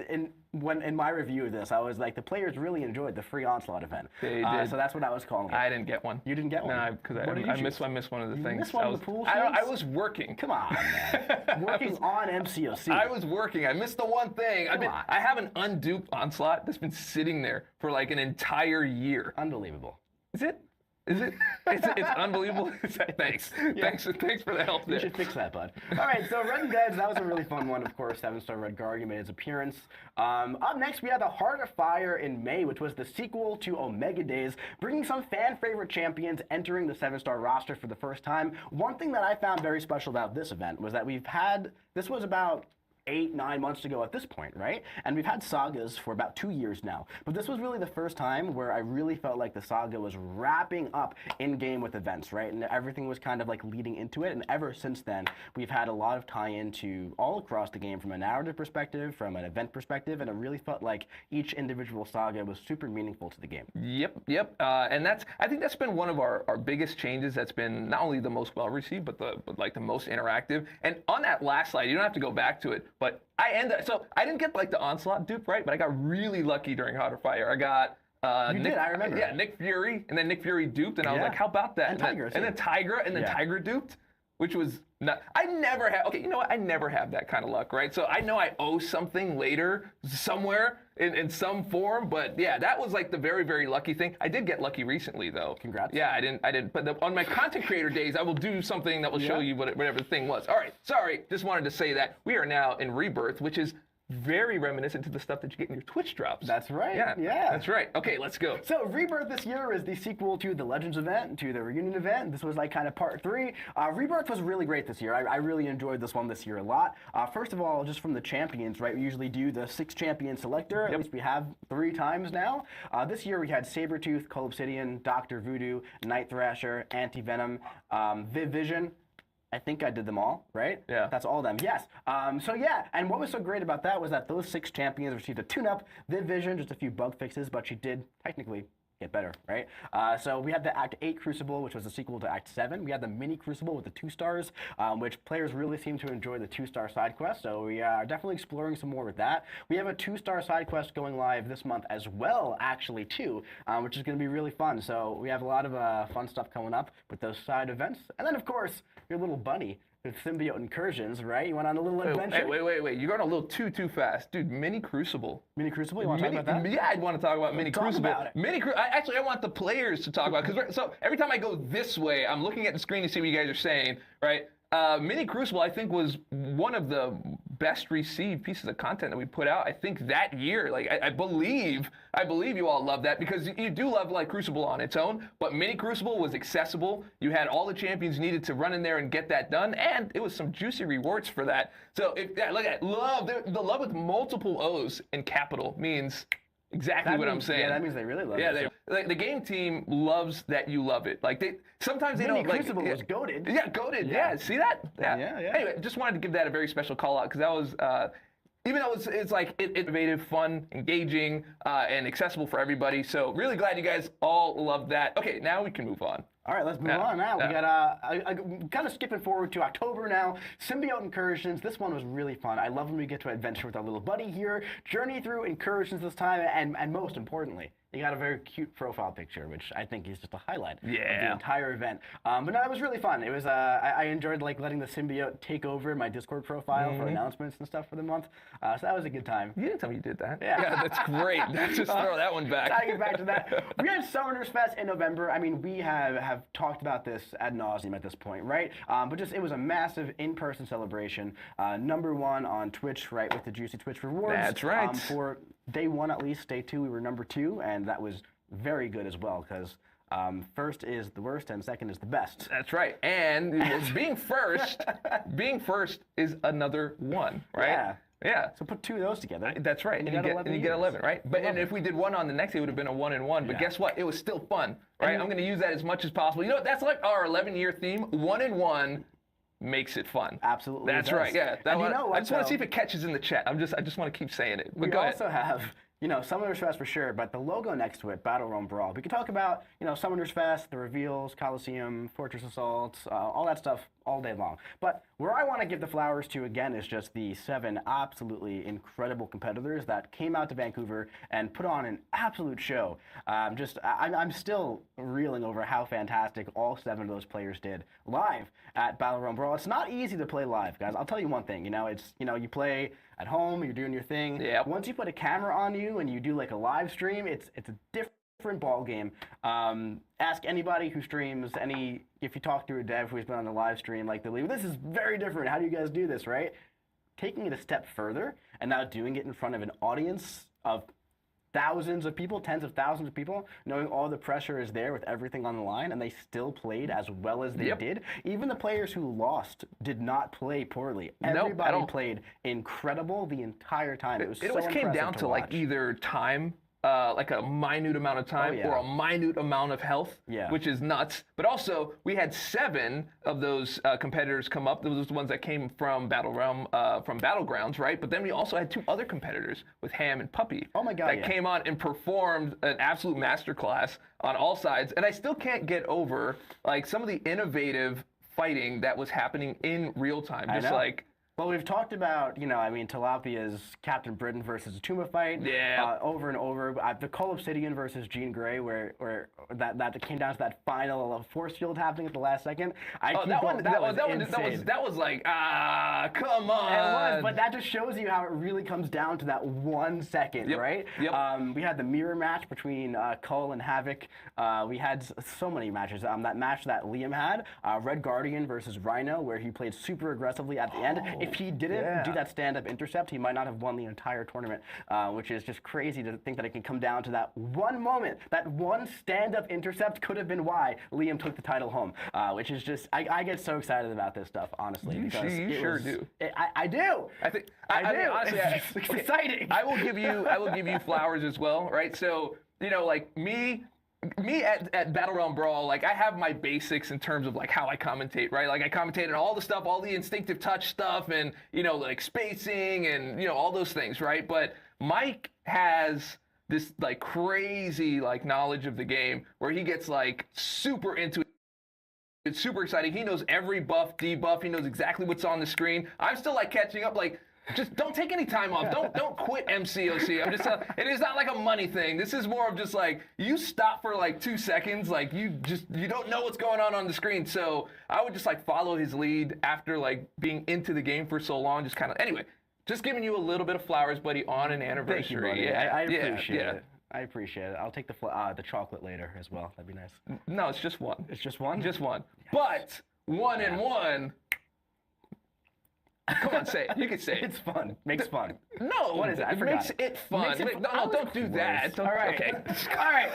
in my review of this, I was like, the players really enjoyed the free onslaught event. They did. So that's what I was calling it. I didn't get one. You didn't get one? No, because What did you I missed choose? one of the You things. missed one I of was, the pool I shields? was working. Come on, man. Working on MCOC. I was working. I missed the one thing. Come on. I have an unduped onslaught that's been sitting there for like an entire year. Unbelievable. Is it? It's unbelievable. Thanks. Thanks for the help You there. should fix that, bud. All right, so Red and Dead, that was a really fun one, of course. 7-star Red Guardian made his appearance. Up next, we had the Heart of Fire in May, which was the sequel to Omega Days, bringing some fan-favorite champions entering the 7-star roster for the first time. One thing that I found very special about this event was that this was about 8-9 months ago at this point, right? And we've had sagas for about 2 years now. But this was really the first time where I really felt like the saga was wrapping up in-game with events, right? And everything was kind of like leading into it. And ever since then, we've had a lot of tie-in to all across the game from a narrative perspective, from an event perspective, and it really felt like each individual saga was super meaningful to the game. Yep. And I think that's been one of our biggest changes. That's been not only the most well received, but like the most interactive. And on that last slide, you don't have to go back to it, but I didn't get like the onslaught dupe, right? But I got really lucky during Heart of Fire. I got You did, I remember. Yeah, Nick Fury, and then Nick Fury duped, and I was Yeah. like, how about that? And Tigra, and then too. Tigra, and then Yeah. Tigra duped, which was not. I never have. Okay, you know what? I never have that kind of luck, right? So I know I owe something later somewhere in some form, but yeah, that was like the very, very lucky thing. I did get lucky recently, though. Congrats. Yeah, I didn't. But on my content creator days, I will do something that will show you whatever the thing was. All right, sorry, just wanted to say that we are now in Rebirth, which is very reminiscent to the stuff that you get in your Twitch drops. That's right. Yeah, Yeah. that's right. Okay, let's go. So Rebirth this year is the sequel to the Legends event, to the Reunion event. This was like kind of part 3. Rebirth was really great this year. I really enjoyed this one this year a lot. First of all, just from the champions, right? We usually do the 6 champion selector. At least we have 3 times now. This year we had Sabretooth, Cull Obsidian, Dr. Voodoo, Night Thrasher, Anti-Venom, Viv Vision. I think I did them all, right? Yeah. That's all of them, yes. So yeah, and what was so great about that was that those 6 champions received a tune-up, Viv Vision, just a few bug fixes, but she did technically get better, right? So we had the Act 8 Crucible, which was a sequel to Act 7. We had the Mini Crucible with the 2 stars, which players really seem to enjoy the 2-star side quest, so we are definitely exploring some more with that. We have a 2-star side quest going live this month as well, actually, too, which is going to be really fun. So we have a lot of fun stuff coming up with those side events. And then, of course, your little bunny with Symbiote Incursions, right? You went on a little adventure. Wait. You're going a little too fast. Dude, Mini Crucible. Mini Crucible, you want to talk about that? Yeah, I'd want to talk about Mini Talk Crucible. about it. Actually, I want the players to talk about it. Because so every time I go this way, I'm looking at the screen to see what you guys are saying, right? Mini Crucible, I think, was one of the best received pieces of content that we put out, I think, that year. Like, I believe you all love that, because you do love, like, Crucible on its own, but Mini Crucible was accessible. You had all the champions needed to run in there and get that done, and it was some juicy rewards for that. So, look at love. The love with multiple O's in capital means exactly what I'm saying. Yeah, that means they really love it. Yeah, the game team loves that you love it. Like sometimes they Mini don't like. Crucible was goated. Yeah, goated. Yeah, see that? Yeah. Anyway, just wanted to give that a very special call out, because that was. Even though it's like innovative, fun, engaging, and accessible for everybody. So really glad you guys all love that. Okay, now we can move on. All right, let's move on now. We got kind of skipping forward to October now. Symbiote Incursions. This one was really fun. I love when we get to adventure with our little buddy here. Journey through Incursions this time, and most importantly, you got a very cute profile picture, which I think is just a highlight of the entire event. But no, it was really fun. It was I enjoyed like letting the symbiote take over my Discord profile for announcements and stuff for the month. So that was a good time. You didn't tell me you did that. Yeah, that's great. Just throw that one back. I get back to that. We had Summoners Fest in November. I mean, we have I've talked about this ad nauseum at this point, right? But just it was a massive in-person celebration. #1 on Twitch, right, with the Juicy Twitch rewards. That's right. For day 1 at least, day 2 we were #2, and that was very good as well because first is the worst and second is the best. That's right. And being first is another 1, right? Yeah. Yeah. So put 2 of those together. That's right. And you get 11, right? But and if we did 1 on the next, it would have been a 1 and 1. But guess what? It was still fun, right? I'm going to use that as much as possible. You know, that's like our 11-year theme. 1 and 1 makes it fun. Absolutely. That's does. right. Yeah. And you know what, I just want to see if it catches in the chat. I just want to keep saying it. But we go ahead. also have, you know, Summoners Fest for sure, but the logo next to it, Battle Realm Brawl. We can talk about, you know, Summoners Fest, the reveals, Coliseum, Fortress Assault, all that stuff all day long. But where I want to give the flowers to again is just the 7 absolutely incredible competitors that came out to Vancouver and put on an absolute show. I'm still reeling over how fantastic all 7 of those players did live at Battle Realm Brawl. It's not easy to play live, guys. I'll tell you one thing. You know, you play at home, you're doing your thing. Yep. Once you put a camera on you and you do like a live stream, it's a different ball game. Ask anybody who streams, if you talk to a dev who's been on the live stream, like they'll leave, this is very different. How do you guys do this, right? Taking it a step further and now doing it in front of an audience of thousands of people, tens of thousands of people, knowing all the pressure is there with everything on the line, and they still played as well as they did. Even the players who lost did not play poorly. Everybody played incredible the entire time. It was It always came down to like either time, like a minute amount of time, or a minute amount of health, which is nuts. But also, we had 7 of those competitors come up. Those were the ones that came from Battle Realm, from Battlegrounds, right? But then we also had 2 other competitors with Ham and Puppy. Oh my God! That came on and performed an absolute masterclass on all sides. And I still can't get over like some of the innovative fighting that was happening in real time. Just like. Well, we've talked about, you know, I mean, Tilapia's Captain Britain versus Atuma fight over and over. The Call Obsidian versus Jean Grey, where that came down to that final force field happening at the last second. That was like, come on. It was, but that just shows you how it really comes down to that 1 second, right? Yep. We had the mirror match between Cull and Havoc. We had so many matches. That match that Liam had, Red Guardian versus Rhino, where he played super aggressively at the end. If he didn't do that stand-up intercept, he might not have won the entire tournament, which is just crazy to think that it can come down to that one moment. That one stand-up intercept could have been why Liam took the title home, which is just, I get so excited about this stuff, honestly. You sure do. I do. I do. Honestly, it's exciting. I will give you flowers as well, right? So, you know, like me at Battle Realm Brawl, like I have my basics in terms of like how I commentate, right? Like I commentate on all the stuff, all the instinctive touch stuff, and you know, like spacing and you know all those things, right? But Mike has this like crazy like knowledge of the game where he gets like super into it. It's super exciting. He knows every buff, debuff. He knows exactly what's on the screen. I'm still like catching up, like. Just don't take any time off. Don't quit MCOC. I'm just it is not like a money thing. This is more of just like you stop for like 2 seconds, like you don't know what's going on the screen. So I would just like follow his lead after like being into the game for so long. Just kind of anyway, just giving you a little bit of flowers, buddy, on an anniversary. Thank you, buddy. Yeah, I appreciate it. I appreciate it. I'll take the chocolate later as well. That'd be nice. No, it's just 1. It's just 1. Just 1. But 1 and 1. Come on, say it. You can say it. It's fun. Makes fun. No, what is it? I forgot. Makes it fun. No, don't do that. All right. Okay. All right.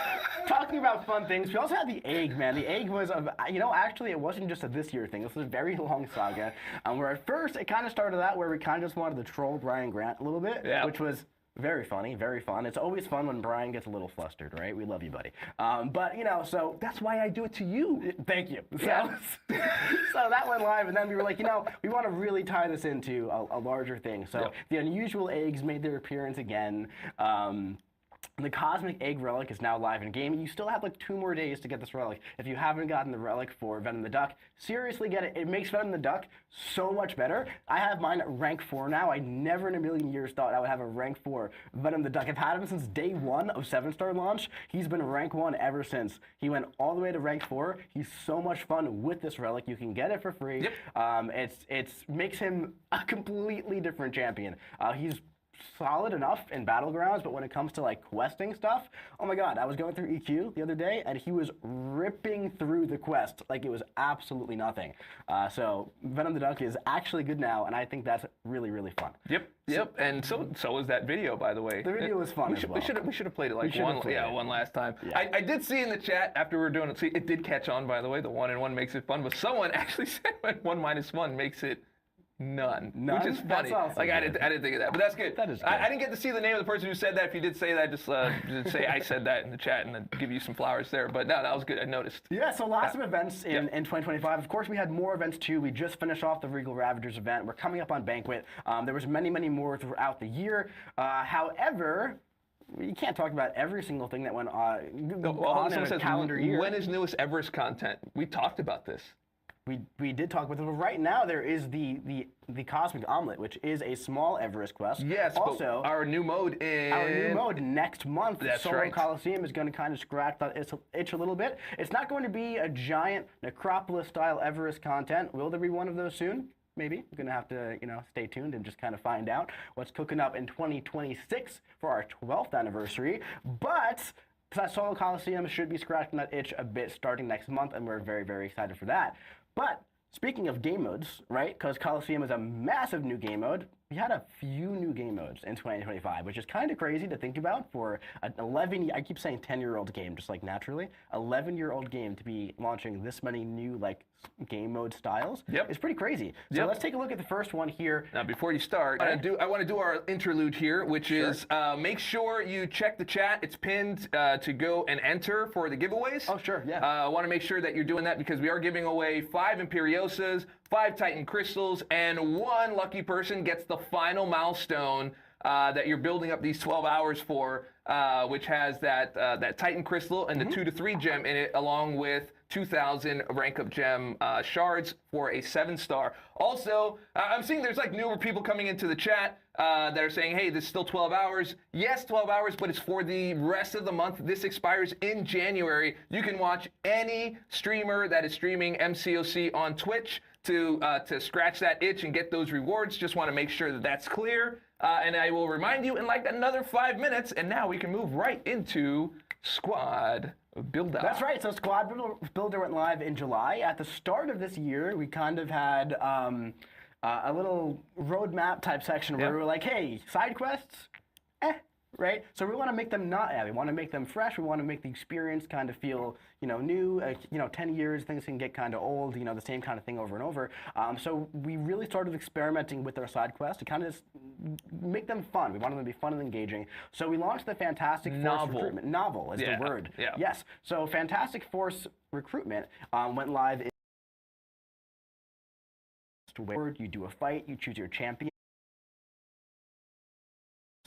Talking about fun things, we also had the egg, man. The egg was, actually, it wasn't just a this year thing. This was a very long saga. Where at first it kind of started out where we kind of just wanted to troll Brian Grant a little bit, which was very funny, very fun. It's always fun when Brian gets a little flustered, right? We love you, buddy. But, so that's why I do it to you. Thank you. So that went live, and then we were like, we want to really tie this into a larger thing. So the unusual eggs made their appearance again. The Cosmic Egg Relic is now live in game. You still have like 2 more days to get this relic. If you haven't gotten the relic for Venom the Duck, seriously get it. It makes Venom the Duck so much better. I have mine at rank 4 now. I never in a million years thought I would have a rank 4 Venom the Duck. I've had him since day 1 of 7-star launch. He's been rank 1 ever since. He went all the way to rank 4. He's so much fun with this relic. You can get it for free. It makes him a completely different champion. He's solid enough in Battlegrounds, but when it comes to like questing stuff, oh my god, I was going through EQ the other day and he was ripping through the quest like it was absolutely nothing. So Venom the Duck is actually good now, and I think that's really, really fun. Yep, and so was that video, by the way. The video was fun as well. We should have played it like one last time. Yeah. I did see in the chat after we were doing it. See, it did catch on, by the way. The 1-in-1 makes it fun, but someone actually said 1-1 makes it none, which is funny. Like I didn't think of that, but that's good. That is good. I didn't get to see the name of the person who said that. If you did say that, just say I said that in the chat and then give you some flowers there. But no, that was good. I noticed. Yeah, so lots of events in 2025. Of course, we had more events too. We just finished off the Regal Ravagers event. We're coming up on Banquet. There was many, many more throughout the year. However, you can't talk about every single thing that went on in a calendar year. When is newest Everest content? We talked about this. We did talk about it, but right now there is the Cosmic Omelet, which is a small Everest quest. Yes, also but our new mode next month. That's Solo right. Coliseum is going to kind of scratch that itch a little bit. It's not going to be a giant Necropolis-style Everest content. Will there be one of those soon? Maybe. We're going to have to, stay tuned and just kind of find out what's cooking up in 2026 for our 12th anniversary. But that Solo Coliseum should be scratching that itch a bit starting next month, and we're very, very excited for that. But speaking of game modes, right, because Coliseum is a massive new game mode, we had a few new game modes in 2025, which is kind of crazy to think about for an I keep saying 10-year-old game, just like naturally, 11-year-old game to be launching this many new, game mode styles. Yep. It's pretty crazy. So let's take a look at the first one here. Now, before you start, I want to do our interlude here, which is make sure you check the chat. It's pinned to go and enter for the giveaways. Oh, sure, yeah. I want to make sure that you're doing that because we are giving away 5 Imperiosas, 5 Titan Crystals, and 1 lucky person gets the final milestone that you're building up these 12 hours for, which has that Titan Crystal and the 2 to 3 gem in it, along with 2,000 rank up gem shards for a 7-star. Also, I'm seeing there's newer people coming into the chat that are saying, hey, this is still 12 hours. Yes, 12 hours, but it's for the rest of the month. This expires in January. You can watch any streamer that is streaming MCOC on Twitch to scratch that itch and get those rewards. Just want to make sure that that's clear. And I will remind you in another 5 minutes, and now we can move right into Squad Builder. That's right. So Squad Builder went live in July. At the start of this year, we kind of had a little roadmap type section where we were like, hey, side quests, right? So we want to make them we want to make them fresh. We want to make the experience kind of feel, new. 10 years, things can get kind of old, the same kind of thing over and over. So we really started experimenting with our side quests to kind of just make them fun. We wanted them to be fun and engaging. So we launched the Fantastic Force Recruitment. Novel is the word. Yeah. Yes. So Fantastic Force Recruitment went live in where you do a fight, you choose your champion.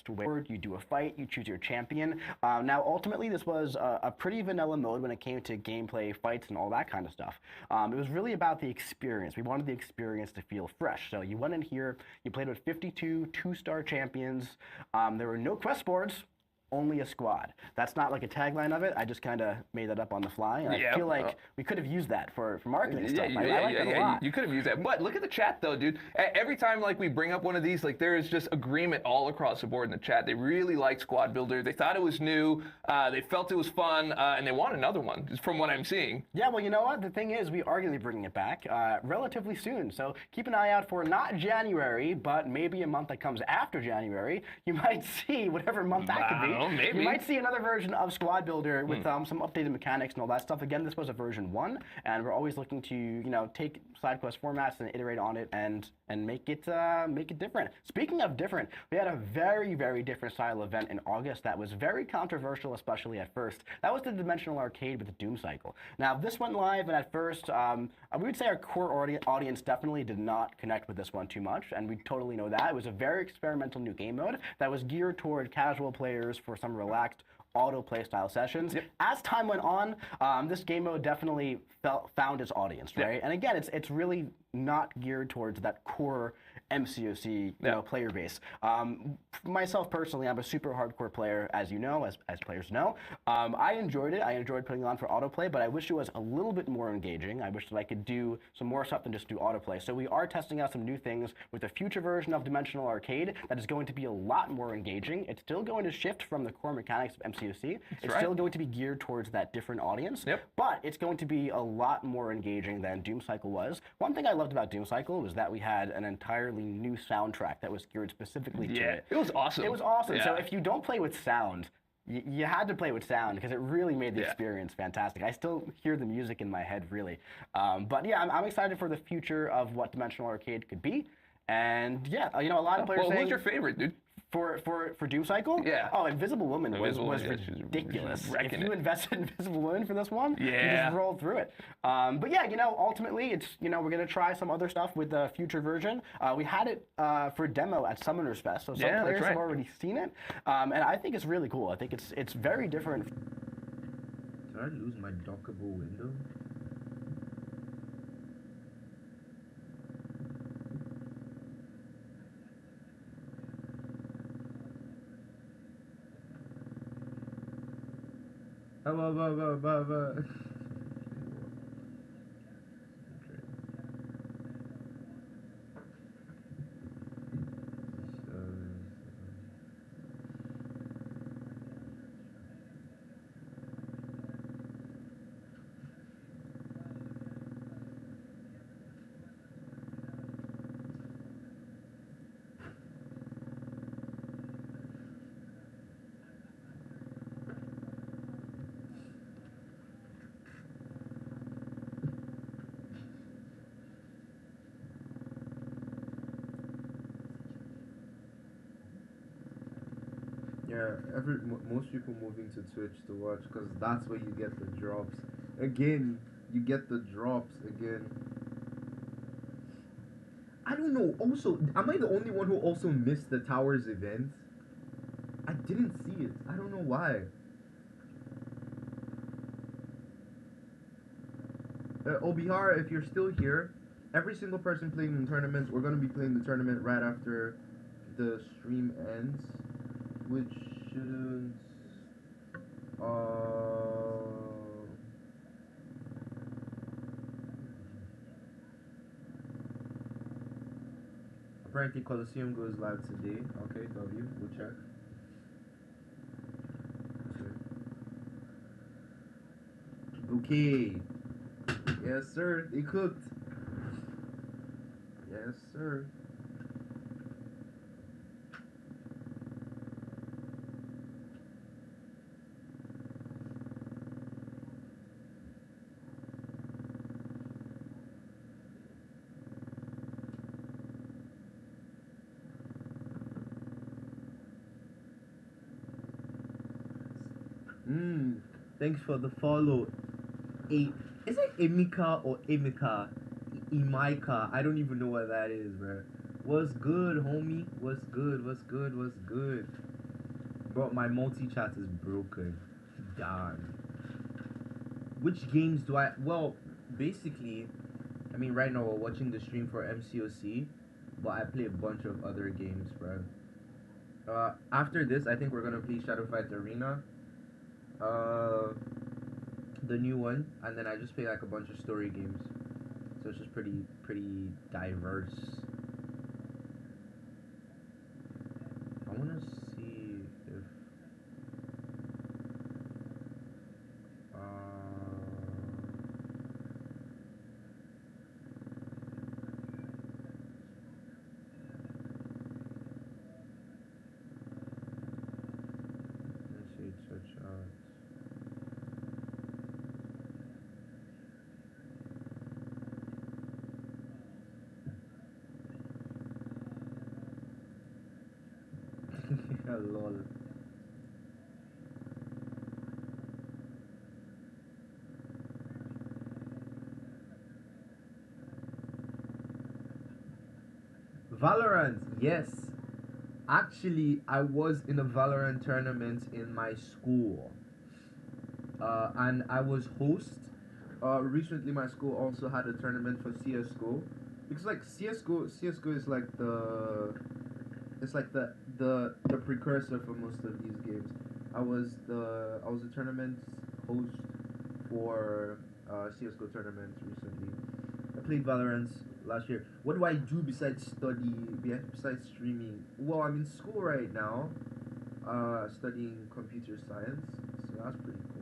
You do a fight, you choose your champion. Now, ultimately, this was a pretty vanilla mode when it came to gameplay, fights, and all that kind of stuff. It was really about the experience. We wanted the experience to feel fresh. So you went in here, you played with 52 2-star champions. There were no quest boards, only a squad. That's not like a tagline of it. I just kind of made that up on the fly. And I feel like we could have used that for marketing stuff. I like that a lot. You could have used that. But look at the chat, though, dude. Every time we bring up one of these, there is just agreement all across the board in the chat. They really like Squad Builder. They thought it was new. They felt it was fun. And they want another one, just from what I'm seeing. Yeah, well, you know what? The thing is, we are going to be bringing it back relatively soon. So keep an eye out for not January, but maybe a month that comes after January. You might see whatever month that could be. Maybe. You might see another version of Squad Builder with some updated mechanics and all that stuff. Again, this was a version 1, and we're always looking to take side quest formats and iterate on it and make it different. Speaking of different, we had a very, very different style event in August that was very controversial, especially at first. That was the Dimensional Arcade with the Doom Cycle. Now, this went live, and at first, we would say our core audience definitely did not connect with this one too much, and we totally know that. It was a very experimental new game mode that was geared toward casual players for some relaxed auto-play style sessions. Yep. As time went on, this game mode definitely found its audience, right? Yep. And again, it's really not geared towards that core MCOC player base. Myself personally, I'm a super hardcore player, as you know, as players know. I enjoyed it. I enjoyed putting it on for autoplay, but I wish it was a little bit more engaging. I wish that I could do some more stuff than just do autoplay. So we are testing out some new things with the future version of Dimensional Arcade that is going to be a lot more engaging. It's still going to shift from the core mechanics of MCOC. It's still going to be geared towards that different audience, but it's going to be a lot more engaging than Doom Cycle was. One thing I loved about Doom Cycle was that we had an entirely new soundtrack that was geared specifically to it. It was awesome. It was awesome. So if you don't play with sound, you had to play with sound because it really made the experience fantastic. I still hear the music in my head, really. But yeah, I'm excited for the future of what Dimensional Arcade could be. And yeah, a lot of players saying... What's your favorite, dude? For Doom Cycle? Yeah. Oh, Invisible Woman was ridiculous. If you invested in Invisible Woman for this one, you just rolled through it. But yeah, ultimately, it's we're gonna try some other stuff with the future version. We had it for demo at Summoners Fest, so some players have already seen it, and I think it's really cool. I think it's very different. Did I lose my dockable window? Yeah, most people moving to Twitch to watch because that's where you get the drops. Again, you get the drops again. I don't know. Also, am I the only one who also missed the Towers event? I didn't see it. I don't know why. Obihara, if you're still here, every single person playing in the tournaments, we're going to be playing the tournament right after the stream ends, which shouldn't... Apparently Colosseum goes live today. Okay, W, we'll check. Okay. Yes, sir. They cooked. Yes, sir. Thanks for the follow. Is it Emika or Emika? Imaika? I don't even know what that is, bro. What's good, homie? What's good? What's good? What's good? Bro, my multi-chat is broken. Darn. Which games do I... Well, basically, I mean, right now we're watching the stream for MCOC, but I play a bunch of other games, bro. After this, I think we're gonna play Shadow Fight Arena. The new one, and then I just play like a bunch of story games, so it's just pretty diverse. I want to see if let's see, search out. Lol. Valorant, yes. Actually, I was in a Valorant tournament in my school. And I was host. Recently, my school also had a tournament for CSGO. because like CS:GO is like the precursor for most of these games. I was a tournament host for CS:GO tournaments recently. I played Valorant last year. What do I do besides besides streaming? Well, I'm in school right now, studying computer science, so that's pretty cool.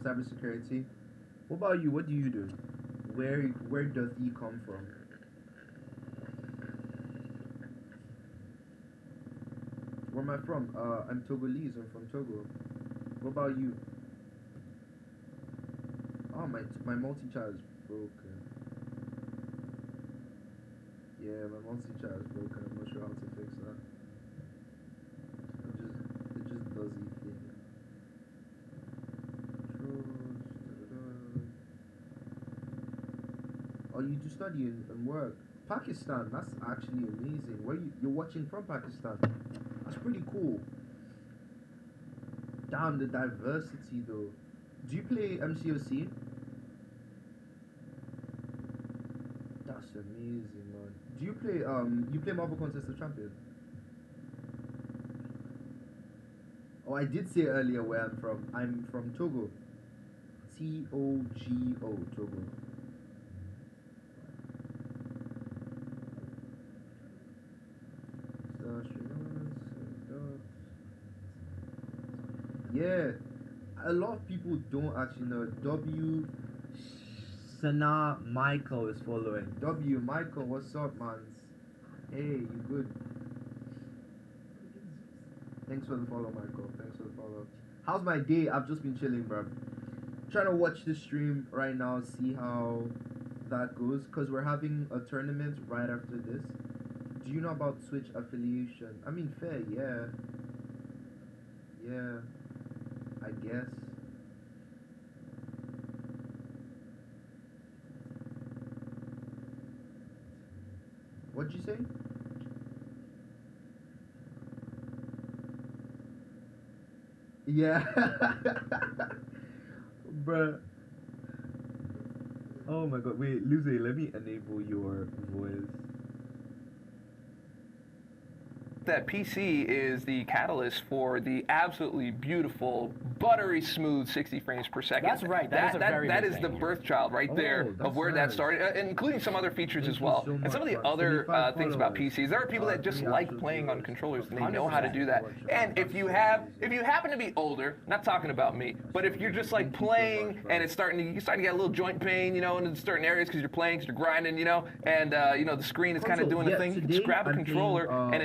Cybersecurity. What about you? What do you do? Where does he come from? Where am I from? I'm Togolese. I'm from Togo. What about you? Oh, my multi-chat is broken. Yeah, my multi-chat is broken. I'm not sure how to fix that. It just does the thing. Oh, you do study and work. Pakistan, that's actually amazing. You're watching from Pakistan? That's pretty cool. Damn, the diversity though. Do you play MCOC? That's amazing, man. Do you play Marvel Contest of Champions? Oh, I did say earlier where I'm from. I'm from Togo. Togo, Togo. Yeah, a lot of people don't actually know. Sana Michael is following. Michael, what's up, man? Hey, you good? Thanks for the follow, Michael. Thanks for the follow. How's my day? I've just been chilling, bro. Trying to watch the stream right now, see how that goes, because we're having a tournament right after this. Do you know about Switch affiliation? I mean, fair, yeah. Yeah, I guess. What'd you say? Yeah. Bruh. Oh my god, wait, Lucy, let me enable your voice. That PC is the catalyst for the absolutely beautiful, buttery smooth 60 frames per second. That's right. That is the birth child right there of where that started, including some other features as well. And some of the other things about PCs. There are people that just like playing on controllers and they know how to do that. And if you happen to be older, not talking about me, but if you're just like playing and you're starting to get a little joint pain, in certain areas because you're playing, because you're grinding, and the screen is kind of doing the thing. You just grab a controller and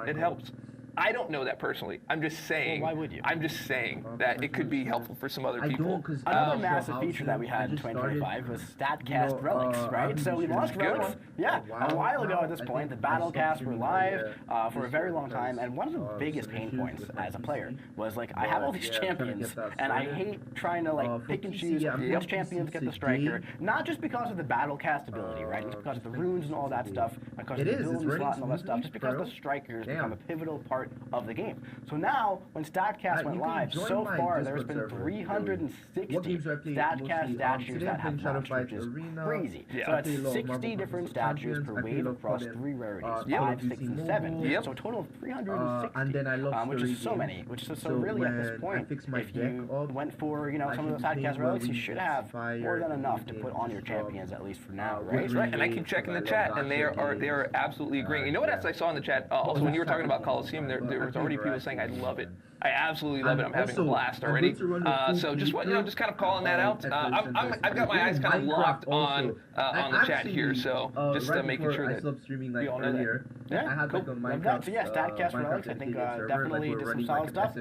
it helps. I don't know that personally. I'm just saying. Well, why would you? I'm just saying that it could be helpful for some other people. Another massive feature that we had in 2025 was StatCast Relics, right? So we launched Relics, a while ago at this point. The Battlecasts were live for a very long time, and one of the biggest pain points as a player was like, I have all these champions, and I hate trying to pick and choose which champions get the striker, not just because of the Battlecast ability, right? It's because of the runes and all that stuff, because of the ability slot and all that stuff, just because the strikers become a pivotal part of the game. So now, when StatCast went live, so far there's been 360 StatCast statues that have launched, which is crazy. So that's 60 different statues per wave across 3 rarities, 5, 6, and 7. So a total of 360, which is so many. So really at this point, if you went for some of those StatCast relics, you should have more than enough to put on your champions, at least for now, right? Right, and I keep checking the chat, and they are absolutely agreeing. You know what else I saw in the chat? Also, when you were talking about Coliseum, there was already people saying I love it. I absolutely love it. I'm having a blast already. So just just kind of calling that out. I've got my eyes kind of locked on the chat here, so just making sure that we all know that. Yeah, cool. Love that. So yeah, StatCast Relics, I think definitely did some solid stuff.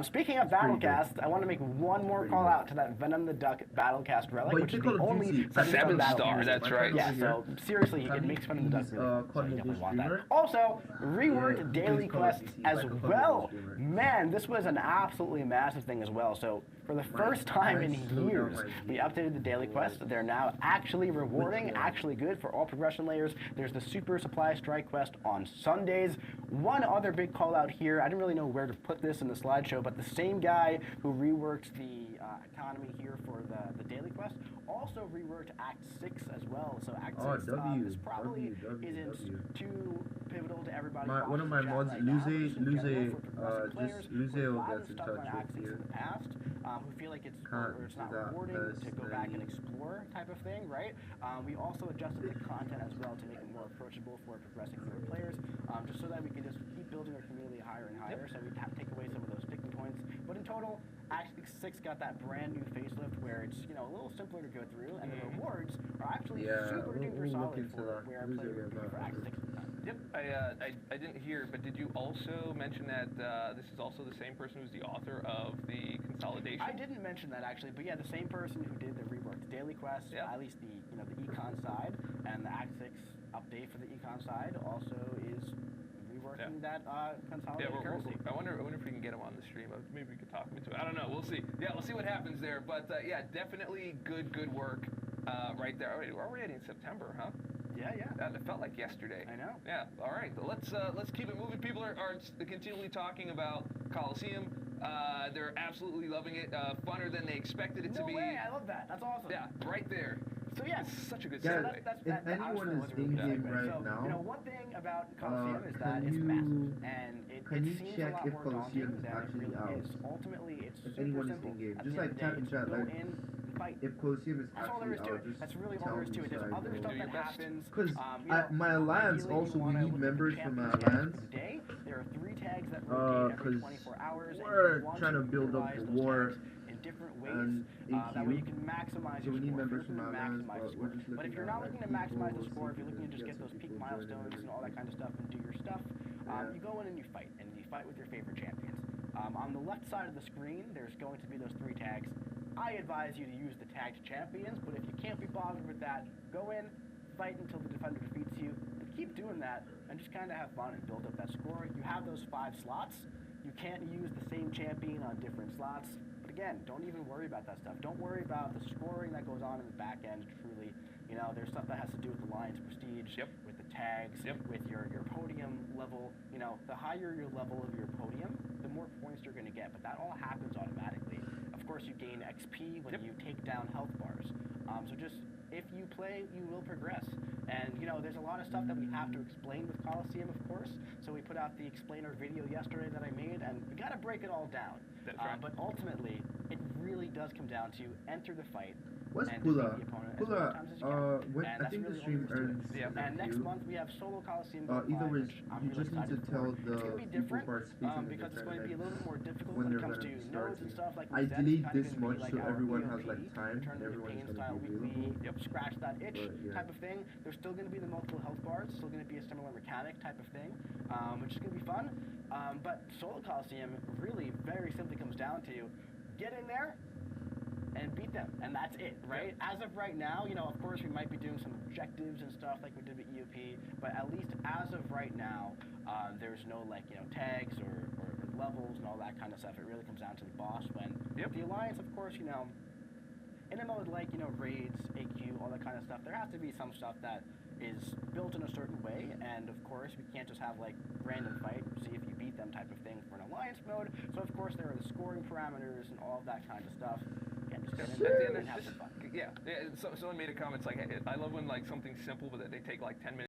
Speaking of Battlecast, I want to make one more call out to that Venom the Duck Battlecast Relic, which is the only 7-star. That's right. Yeah, so seriously, it makes Venom the Duck really cool, so you definitely want that. Also, reworked daily quests as well. Man, this was an absolutely massive thing as well. So for the first time in years, we updated the daily quests. They're now actually rewarding, actually good for all progression layers. There's the Super Supply Strike quest on Sundays. One other big call out here, I didn't really know where to put this in the slideshow, but the same guy who reworked the economy here for the daily quest also reworked Act 6 as well. So Act 6 is probably isn't too pivotal to everybody. One of my mods, Luze will get in touch with you. In the past, who feel like it's not rewarding to go back and explore type of thing, right? We also adjusted the content as well to make it more approachable for progressing newer players, just so that we can just keep building our community higher and higher. So we take away some of those sticking points. But in total, Act 6 got that brand new facelift where it's a little simpler to go through, and the rewards are actually super duper solid for where a player would be for Act 6. Yep, I didn't hear, but did you also mention that this is also the same person who's the author of the Consolidation? I didn't mention that actually, but yeah, the same person who did the reworked daily quest, at least the the econ side, and the Act 6 update for the econ side also is reworking that Consolidated currency. I wonder if we can get him on the stream. Maybe we could talk him into it. I don't know. We'll see. Yeah, we'll see what happens there. But yeah, definitely good work right there. We're already in September, huh? Yeah. It felt like yesterday. I know. Yeah. All right. Let's keep it moving. People are continually talking about Coliseum. They're absolutely loving it. Funner than they expected it to be. No way! I love that. That's awesome. Yeah, right there. So yeah, it's such a good segue. If anyone is in game right now, one thing about Coliseum is that it's massive, and it seems a lot more daunting than it really is. Ultimately, it's super simple. Game, just like tap in chat, like fight. If Coliseum is that's all there is to it. That's really all there is to it. There's other stuff that happens. Because my alliance also, we need members from my alliance. There are 3 tags that rotate every 24 hours. We're trying to build up the war in different ways. That way you can maximize your score. We need members from our alliance, but if you're not looking to maximize the score, if you're looking to just get those peak milestones and all that kind of stuff and do your stuff, you go in and you fight with your favorite champions. On the left side of the screen, there's going to be those 3 tags. I advise you to use the tagged champions, but if you can't be bothered with that, go in, fight until the defender defeats you, and keep doing that, and just kind of have fun and build up that score. You have those 5 slots. You can't use the same champion on different slots. But again, don't even worry about that stuff. Don't worry about the scoring that goes on in the back end, truly. There's stuff that has to do with Alliance Prestige, with the tags, with your podium level. The higher your level of your podium, the more points you're going to get. But that all happens automatically. Of course, you gain XP when you take down health bars. So just, if you play, you will progress. And, there's a lot of stuff that we have to explain with Coliseum, of course. So we put out the explainer video yesterday that I made, and we got to break it all down. That's right. But ultimately, it really does come down to enter the fight. What's and Pula? defeat the opponent Pula, as many times as you can. I think the stream ends. And next month we have Solo Coliseum. Either way, you just need to tell the people who are speaking because it's going to be a little bit more difficult when when it they're comes to nodes and stuff. Like I delayed this much so everyone has time. Everyone is going to be available. Scratch that itch type of thing. There's still going to be the multiple health bars. Still going to be a similar mechanic type of thing, which is going to be fun. But Solo Coliseum really very simply comes down to get in there and beat them, and that's it, right? As of right now, of course we might be doing some objectives and stuff like we did with EOP, but at least as of right now, there's no tags or levels and all that kind of stuff. It really comes down to the boss. When the Alliance, of course, in a mode like raids, AQ, all that kind of stuff, there has to be some stuff that is built in a certain way, and of course we can't just have random fight, see if you beat them type of thing for an Alliance mode. So of course there are the scoring parameters and all of that kind of stuff. Just get in there and have some fun. Yeah. Someone made a comment. It's like, I love when something's simple, but they take 10 minutes.